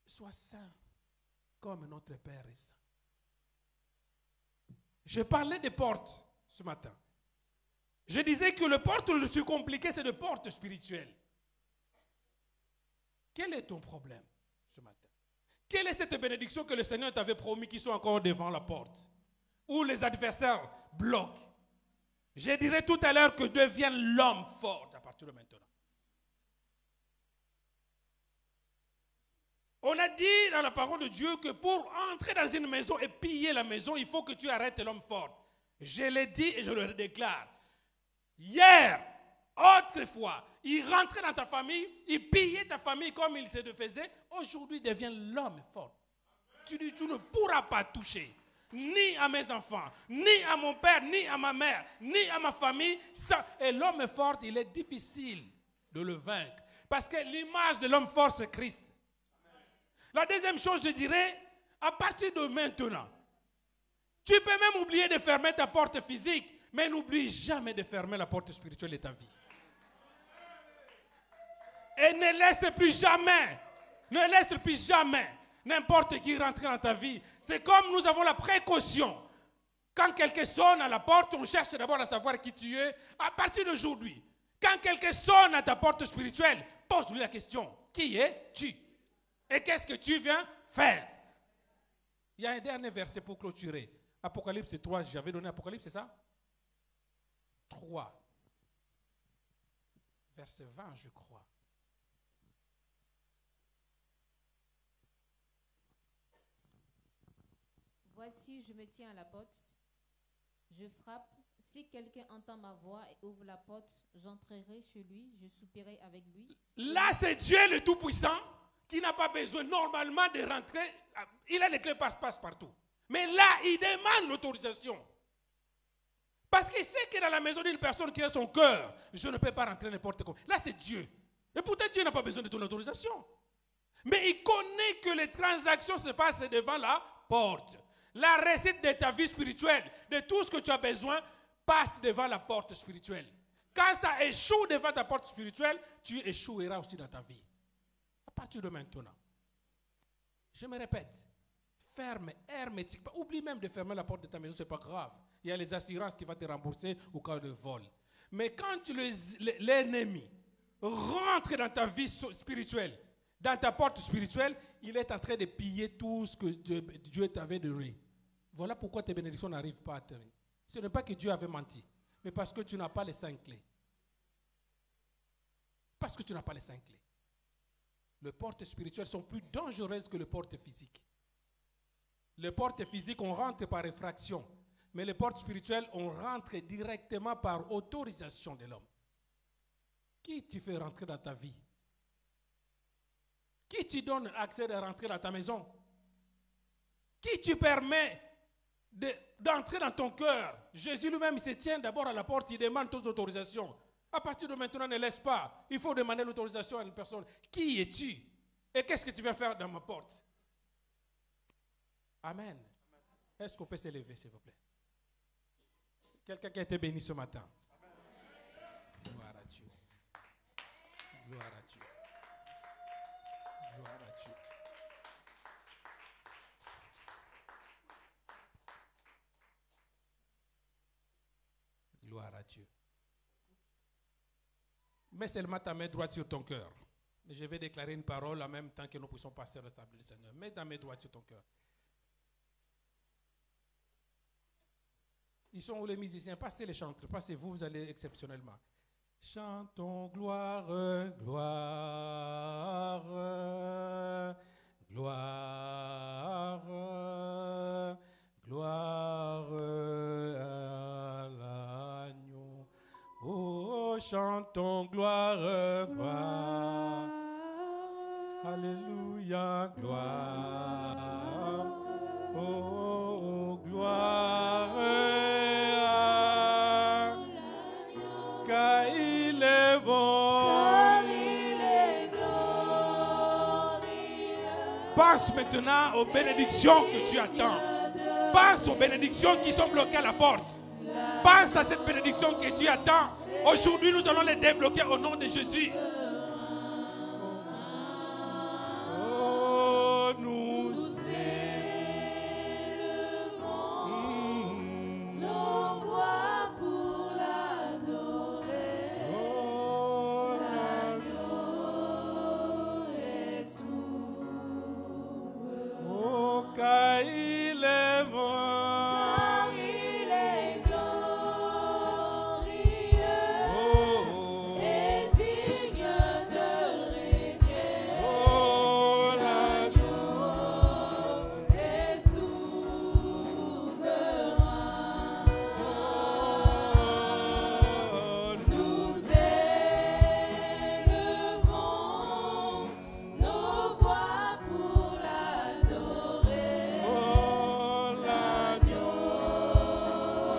sois saint, comme notre Père est saint. Je parlais des portes ce matin. Je disais que le porte le plus compliqué, c'est le porte spirituel. Quel est ton problème ce matin? Quelle est cette bénédiction que le Seigneur t'avait promis qui sont encore devant la porte? Où les adversaires bloquent? Je dirais tout à l'heure que devienne l'homme fort à partir de maintenant. On a dit dans la parole de Dieu que pour entrer dans une maison et piller la maison, il faut que tu arrêtes l'homme fort. Je l'ai dit et je le déclare. Hier, autrefois, il rentrait dans ta famille, il pillait ta famille comme il se le faisait. Aujourd'hui, il devient l'homme fort. Tu dis, tu ne pourras pas toucher ni à mes enfants, ni à mon père, ni à ma mère, ni à ma famille. Et l'homme fort, il est difficile de le vaincre. Parce que l'image de l'homme fort, c'est Christ. La deuxième chose, je dirais, à partir de maintenant, tu peux même oublier de fermer ta porte physique, mais n'oublie jamais de fermer la porte spirituelle de ta vie. Et ne laisse plus jamais n'importe qui rentrer dans ta vie. C'est comme nous avons la précaution. Quand quelqu'un sonne à la porte, on cherche d'abord à savoir qui tu es. À partir d'aujourd'hui, quand quelqu'un sonne à ta porte spirituelle, pose-lui la question, qui es-tu? Et qu'est-ce que tu viens faire? Il y a un dernier verset pour clôturer. Apocalypse 3, j'avais donné Apocalypse, c'est ça? 3. Verset 20, je crois. Voici, je me tiens à la porte, je frappe. Si quelqu'un entend ma voix et ouvre la porte, j'entrerai chez lui, je soupirai avec lui. Là, c'est Dieu le Tout-Puissant qui n'a pas besoin normalement de rentrer, il a les clés passe-partout. Mais là, il demande l'autorisation. Parce qu'il sait que dans la maison d'une personne qui a son cœur, je ne peux pas rentrer n'importe comment. Là, c'est Dieu. Et pourtant, Dieu n'a pas besoin de ton autorisation. Mais il connaît que les transactions se passent devant la porte. La recette de ta vie spirituelle, de tout ce que tu as besoin, passe devant la porte spirituelle. Quand ça échoue devant ta porte spirituelle, tu échoueras aussi dans ta vie. À partir de maintenant, je me répète, ferme hermétiquement. Oublie même de fermer la porte de ta maison, ce n'est pas grave. Il y a les assurances qui vont te rembourser au cas de vol. Mais quand l'ennemi rentre dans ta vie spirituelle, dans ta porte spirituelle, il est en train de piller tout ce que Dieu t'avait donné. Voilà pourquoi tes bénédictions n'arrivent pas à tenir. Ce n'est pas que Dieu avait menti, mais parce que tu n'as pas les 5 clés. Parce que tu n'as pas les 5 clés. Les portes spirituelles sont plus dangereuses que les portes physiques. Les portes physiques, on rentre par effraction. Mais les portes spirituelles, on rentre directement par autorisation de l'homme. Qui tu fais rentrer dans ta vie? Qui te donne accès de rentrer dans ta maison? Qui tu permets d'entrer dans ton cœur? Jésus lui-même, il se tient d'abord à la porte, il demande toute autorisation. À partir de maintenant, ne laisse pas. Il faut demander l'autorisation à une personne. Qui es-tu? Et qu'est-ce que tu viens faire dans ma porte? Amen. Est-ce qu'on peut s'élever, s'il vous plaît? Quelqu'un qui a été béni ce matin. Gloire à Dieu. Gloire à Dieu. Gloire à Dieu. Gloire à Dieu. Mets seulement ta main droite sur ton cœur. Je vais déclarer une parole en même temps que nous puissions passer à la table du Seigneur. Mets ta main droite sur ton cœur. Ils sont où les musiciens? Passez les chanteurs, passez vous allez exceptionnellement. Chantons gloire, gloire, gloire, gloire à l'agneau. Oh, chantons gloire, gloire, alléluia, gloire, oh, gloire. Pense maintenant aux bénédictions que tu attends. Pense aux bénédictions qui sont bloquées à la porte. Pense à cette bénédiction que tu attends. Aujourd'hui, nous allons les débloquer au nom de Jésus. Oh, nous élevons nos voix pour l'adorer. Oh, l'agneau est souverain. Oh, car il est bon. Car il est glorieux. Oh, et digne de régner. Oh, l'agneau est souverain. Oh, nous élevons nos voix pour l'adorer. Oh, l'agneau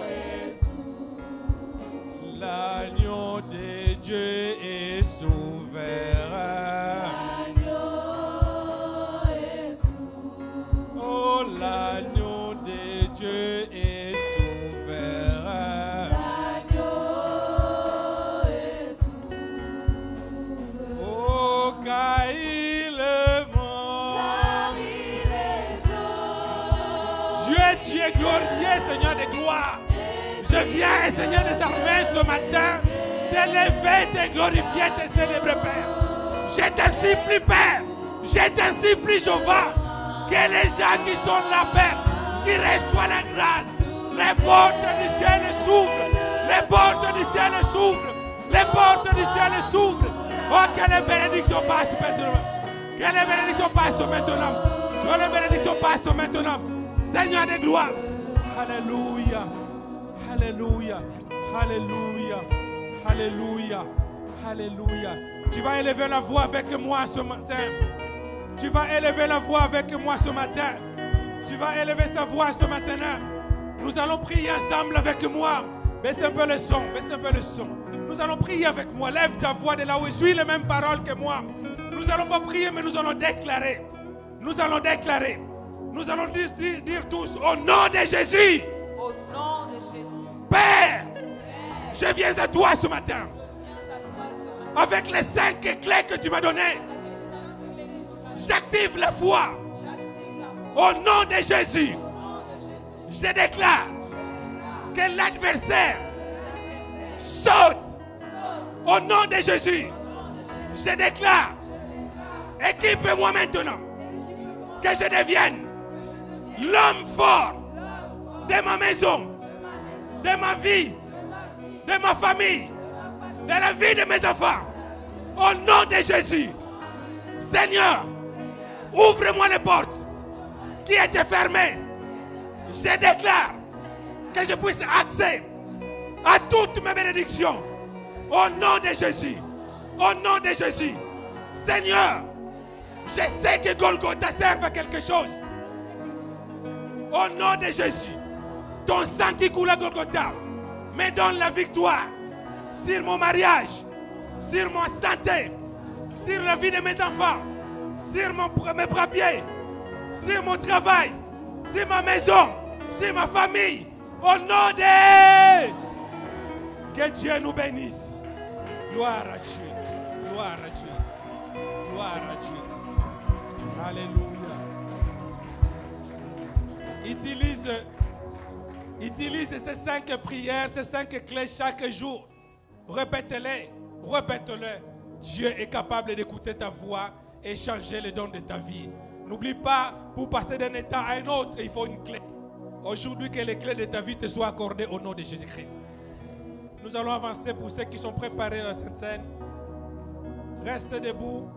est souverain. L'agneau de Dieu est souverain. L'agneau est souverain. Oh, l'agneau de Dieu est souverain. L'agneau est souverain. Oh, car il est bon. Car il est glorieux. Tu es glorieux, Seigneur de gloire. Je viens, Seigneur des armées, ce matin, t'élever, te glorifier, te célébrer, Père. Je te supplie, Père. Je te supplie, Jéhovah, que les gens qui sont là, Père, qui reçoivent la grâce, les portes du ciel s'ouvrent. Les portes du ciel s'ouvrent. Les portes du ciel s'ouvrent. Oh, que les bénédictions passent maintenant. Que les bénédictions passent maintenant. Que les bénédictions passent maintenant. Seigneur de gloire. Alléluia. Alléluia. Alléluia. Alléluia. Alléluia. Tu vas élever la voix avec moi ce matin. Tu vas élever la voix avec moi ce matin. Tu vas élever sa voix ce matin. Nous allons prier ensemble avec moi. Baisse un peu le son, baisse un peu le son. Nous allons prier avec moi. Lève ta voix de là où je suis, les mêmes paroles que moi. Nous n'allons pas prier, mais nous allons déclarer. Nous allons déclarer. Nous allons dire tous au nom de Jésus. Au nom de Jésus. Père, je viens à toi ce matin. Avec les 5 clés que tu m'as données. J'active la foi. Au nom de Jésus. Je déclare que l'adversaire saute. Au nom de Jésus. Je déclare. Équipe-moi maintenant. Que je devienne l'homme fort de ma maison, de ma vie, de ma famille, de la vie de mes enfants. Au nom de Jésus. Seigneur, ouvre-moi les portes qui étaient fermées. Je déclare que je puisse accéder à toutes mes bénédictions. Au nom de Jésus. Au nom de Jésus. Seigneur, je sais que Golgotha sert à quelque chose. Au nom de Jésus. Ton sang qui coule à Golgotha me donne la victoire sur mon mariage, sur ma santé, sur la vie de mes enfants, sur mes papiers, sur mon travail, sur ma maison, sur ma famille. Au nom de... Que Dieu nous bénisse. Gloire à Dieu. Gloire à Dieu. Gloire à Dieu. Alléluia. Utilise ces 5 prières, ces 5 clés chaque jour. Répète-les. Répète-les. Dieu est capable d'écouter ta voix et changer les dons de ta vie. N'oublie pas, pour passer d'un état à un autre, il faut une clé. Aujourd'hui, que les clés de ta vie te soient accordées au nom de Jésus-Christ. Nous allons avancer pour ceux qui sont préparés à la Sainte Seine. Reste debout.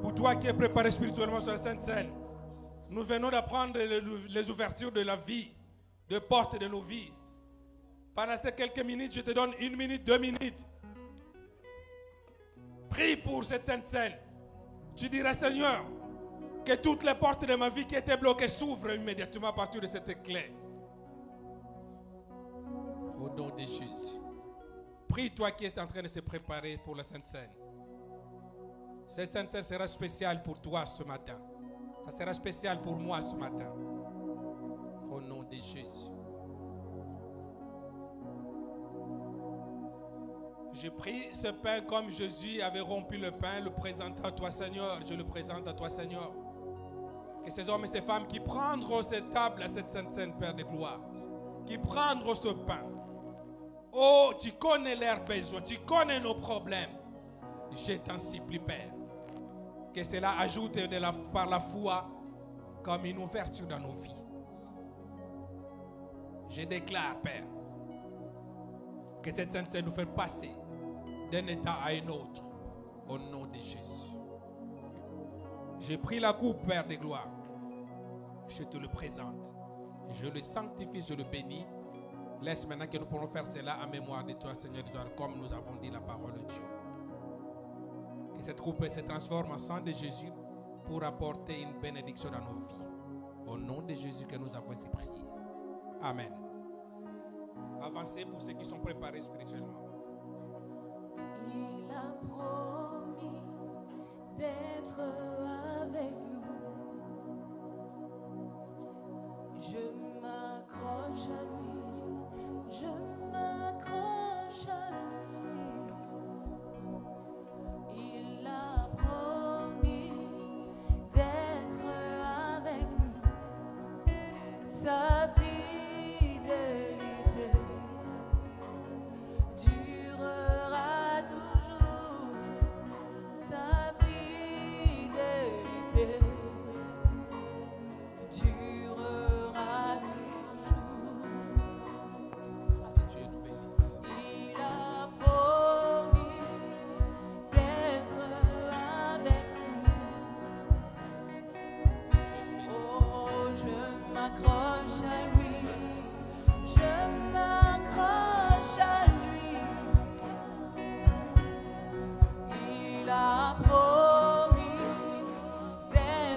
Pour toi qui es préparé spirituellement sur la Sainte Seine. Nous venons d'apprendre les ouvertures de la vie, de portes de nos vies. Pendant ces quelques minutes, je te donne 1 minute, 2 minutes. Prie pour cette Sainte Seine. Tu diras, Seigneur, que toutes les portes de ma vie qui étaient bloquées s'ouvrent immédiatement à partir de cette clé. Au nom de Jésus. Prie toi qui es en train de se préparer pour la Sainte Seine. Cette Sainte Seine sera spéciale pour toi ce matin. Ça sera spécial pour moi ce matin. Au nom de Jésus. Je prie ce pain comme Jésus avait rompu le pain, le présentant à toi, Seigneur. Je le présente à toi, Seigneur. Que ces hommes et ces femmes qui prendront cette table à cette Sainte Seine, Père de gloire, qui prendront ce pain. Oh, tu connais leurs besoins, tu connais nos problèmes. Je t'en supplie, Père. Que cela ajoute par la foi comme une ouverture dans nos vies. Je déclare, Père, que cette Sainte Seine nous fait passer d'un état à un autre. Au nom de Jésus. J'ai pris la coupe, Père de gloire. Je te le présente. Je le sanctifie, je le bénis. Laisse maintenant que nous pourrons faire cela en mémoire de toi, Seigneur, comme nous avons dit la parole de Dieu. Que cette coupe se transforme en sang de Jésus pour apporter une bénédiction dans nos vies. Au nom de Jésus que nous avons ainsi prié. Amen. Avancez pour ceux qui sont préparés spirituellement. Il a promis d'être avec nous. Je m'accroche à lui. Je m'accroche à lui. Il a promis d'être avec nous. Sa fidélité durera toujours. Sa fidélité durera toujours. Dieu nous bénisse. Il a promis d'être avec nous. Oh, je m'accroche à lui. Je m'accroche à lui. Il a promis d'être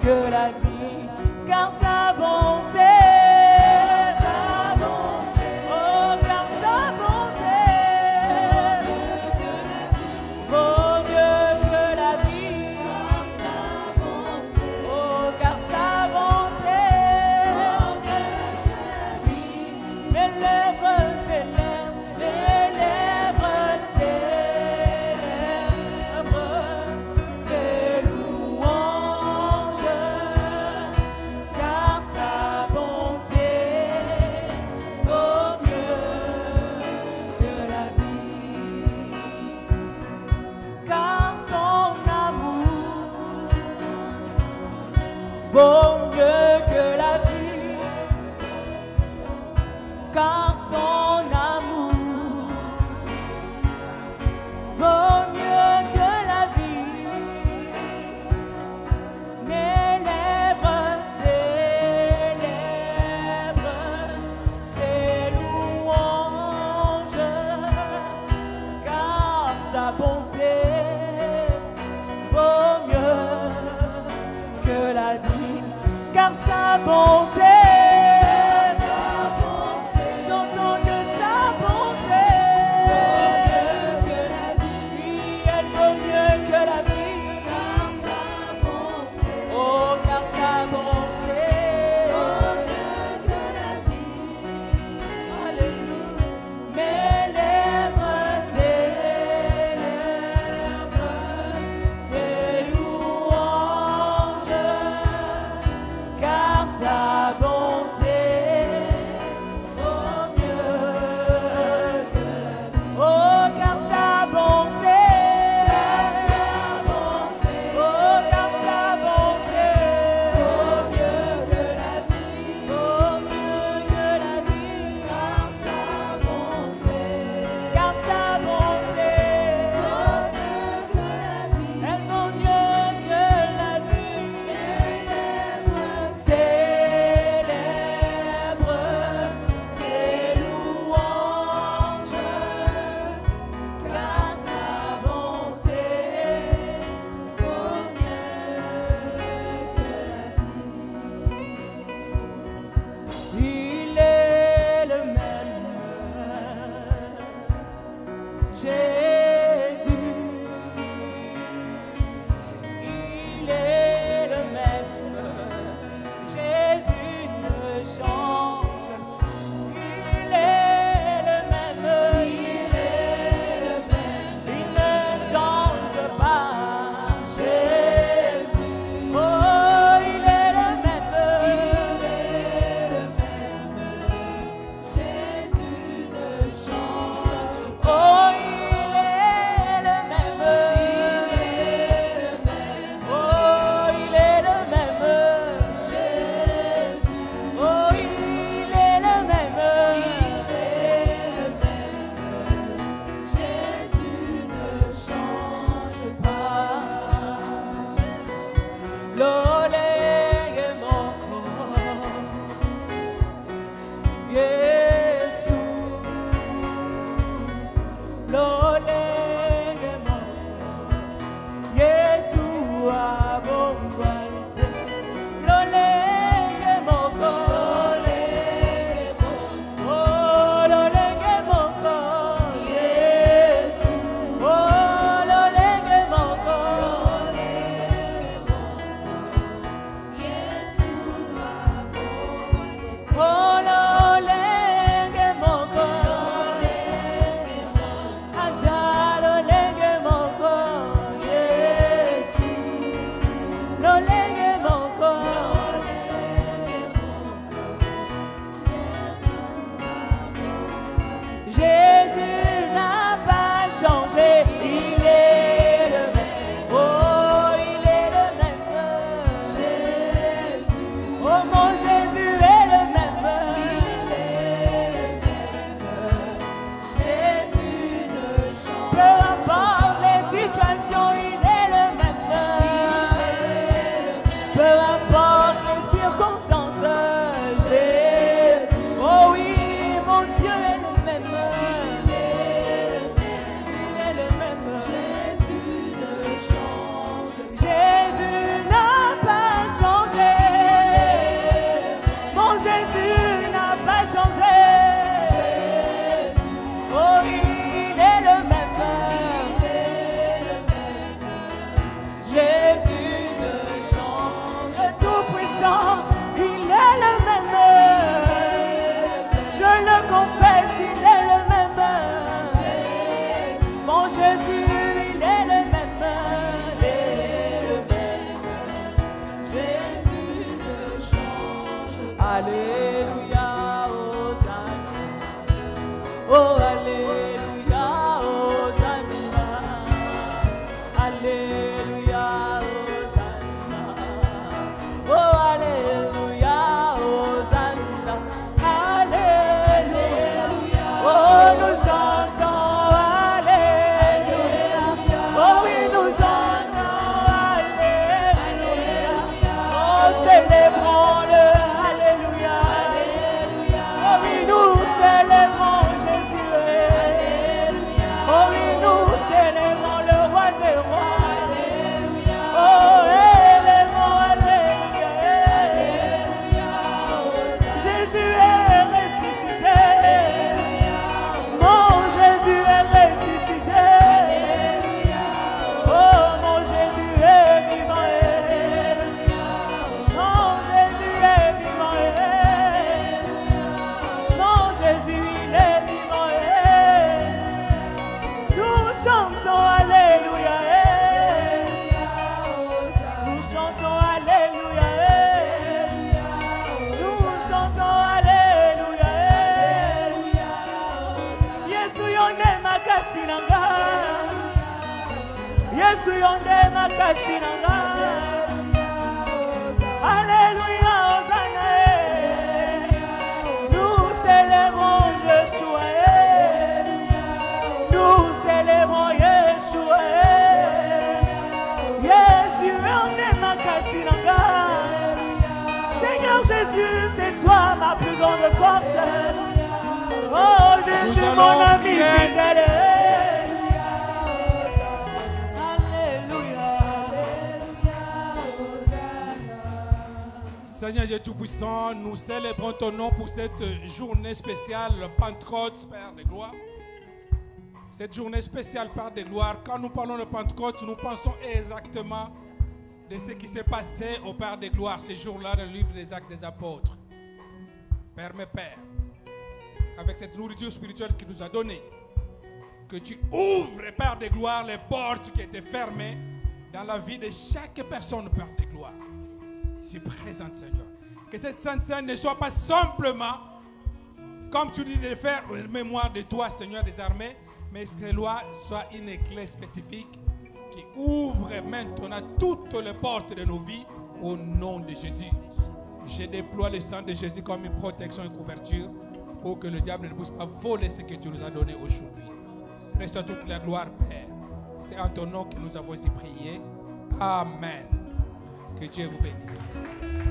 que la vie, car sa bonté, oh, car sa bonté, vaut mieux que la vie, oh, car sa bonté, mes lèvres s'élèvent, mes lèvres s'élèvent, tes louanges, car sa bonté vaut mieux que la vie, car son amour vaut mieux que la vie, car son amour vaut mieux que la vie. Mes lèvres célèbrent ses louanges, car sa bonté vaut mieux que la vie, car sa bonté. Chantons que sa bonté, oui, elle vaut mieux que la vie, oh, car sa bonté, alléluia. Mes lèvres célèbrent ses louanges, car sa bonté Alléluia, Hosanna. Oh, Alléluia, Hosanna. Alléluia, Hosanna. Oh, Alléluia, Hosanna. Alléluia. Oh, nous chantons Alléluia. Oh, oui, nous chantons Alléluia. Oh, célébrons-le. Alléluia. Oh, oui, nous célébrons Jésus. Oh, oui, nous célébrons le roi des rois. Oh, élevons Alléluia. Jésus est ressuscité. Mon Jésus est ressuscité. Oh, mon Jésus est vivant. Mon Jésus est vivant. Mon Jésus, il est vivant. Nous chantons Alléluia. Nous chantons Alléluia. Nous chantons Alléluia. Yesu yonde makasi nanga. Yesu yonde makasi nanga. Alléluia, Hosanna. Nous célébrons Yeshua. Nous célébrons Yeshua. Yesu yonde makasi nanga. Seigneur Jésus, c'est toi ma plus grande force. Oh Jésus, Nous mon allons ami prier. fidèle. Alléluia. Seigneur Dieu Tout-Puissant, nous célébrons ton nom pour cette journée spéciale, le Pentecôte, Père de gloire. Cette journée spéciale, Père de gloire, quand nous parlons de Pentecôte, nous pensons exactement de ce qui s'est passé au Père de gloire ces jours-là dans le livre des Actes des Apôtres. Père, mes pères, avec cette nourriture spirituelle que tu nous as donnée, que tu ouvres, Père de gloire, les portes qui étaient fermées dans la vie de chaque personne, Père de gloire. Si présente, Seigneur. Que cette Sainte Seine ne soit pas simplement, comme tu dis de faire, en mémoire de toi, Seigneur des armées, mais que cela soit une éclat spécifique qui ouvre maintenant toutes les portes de nos vies au nom de Jésus. Je déploie le sang de Jésus comme une protection et couverture pour que le diable ne puisse pas voler ce que tu nous as donné aujourd'hui. Reste toute la gloire, Père. C'est en ton nom que nous avons ici prié. Amen. Que Dieu vous bénisse.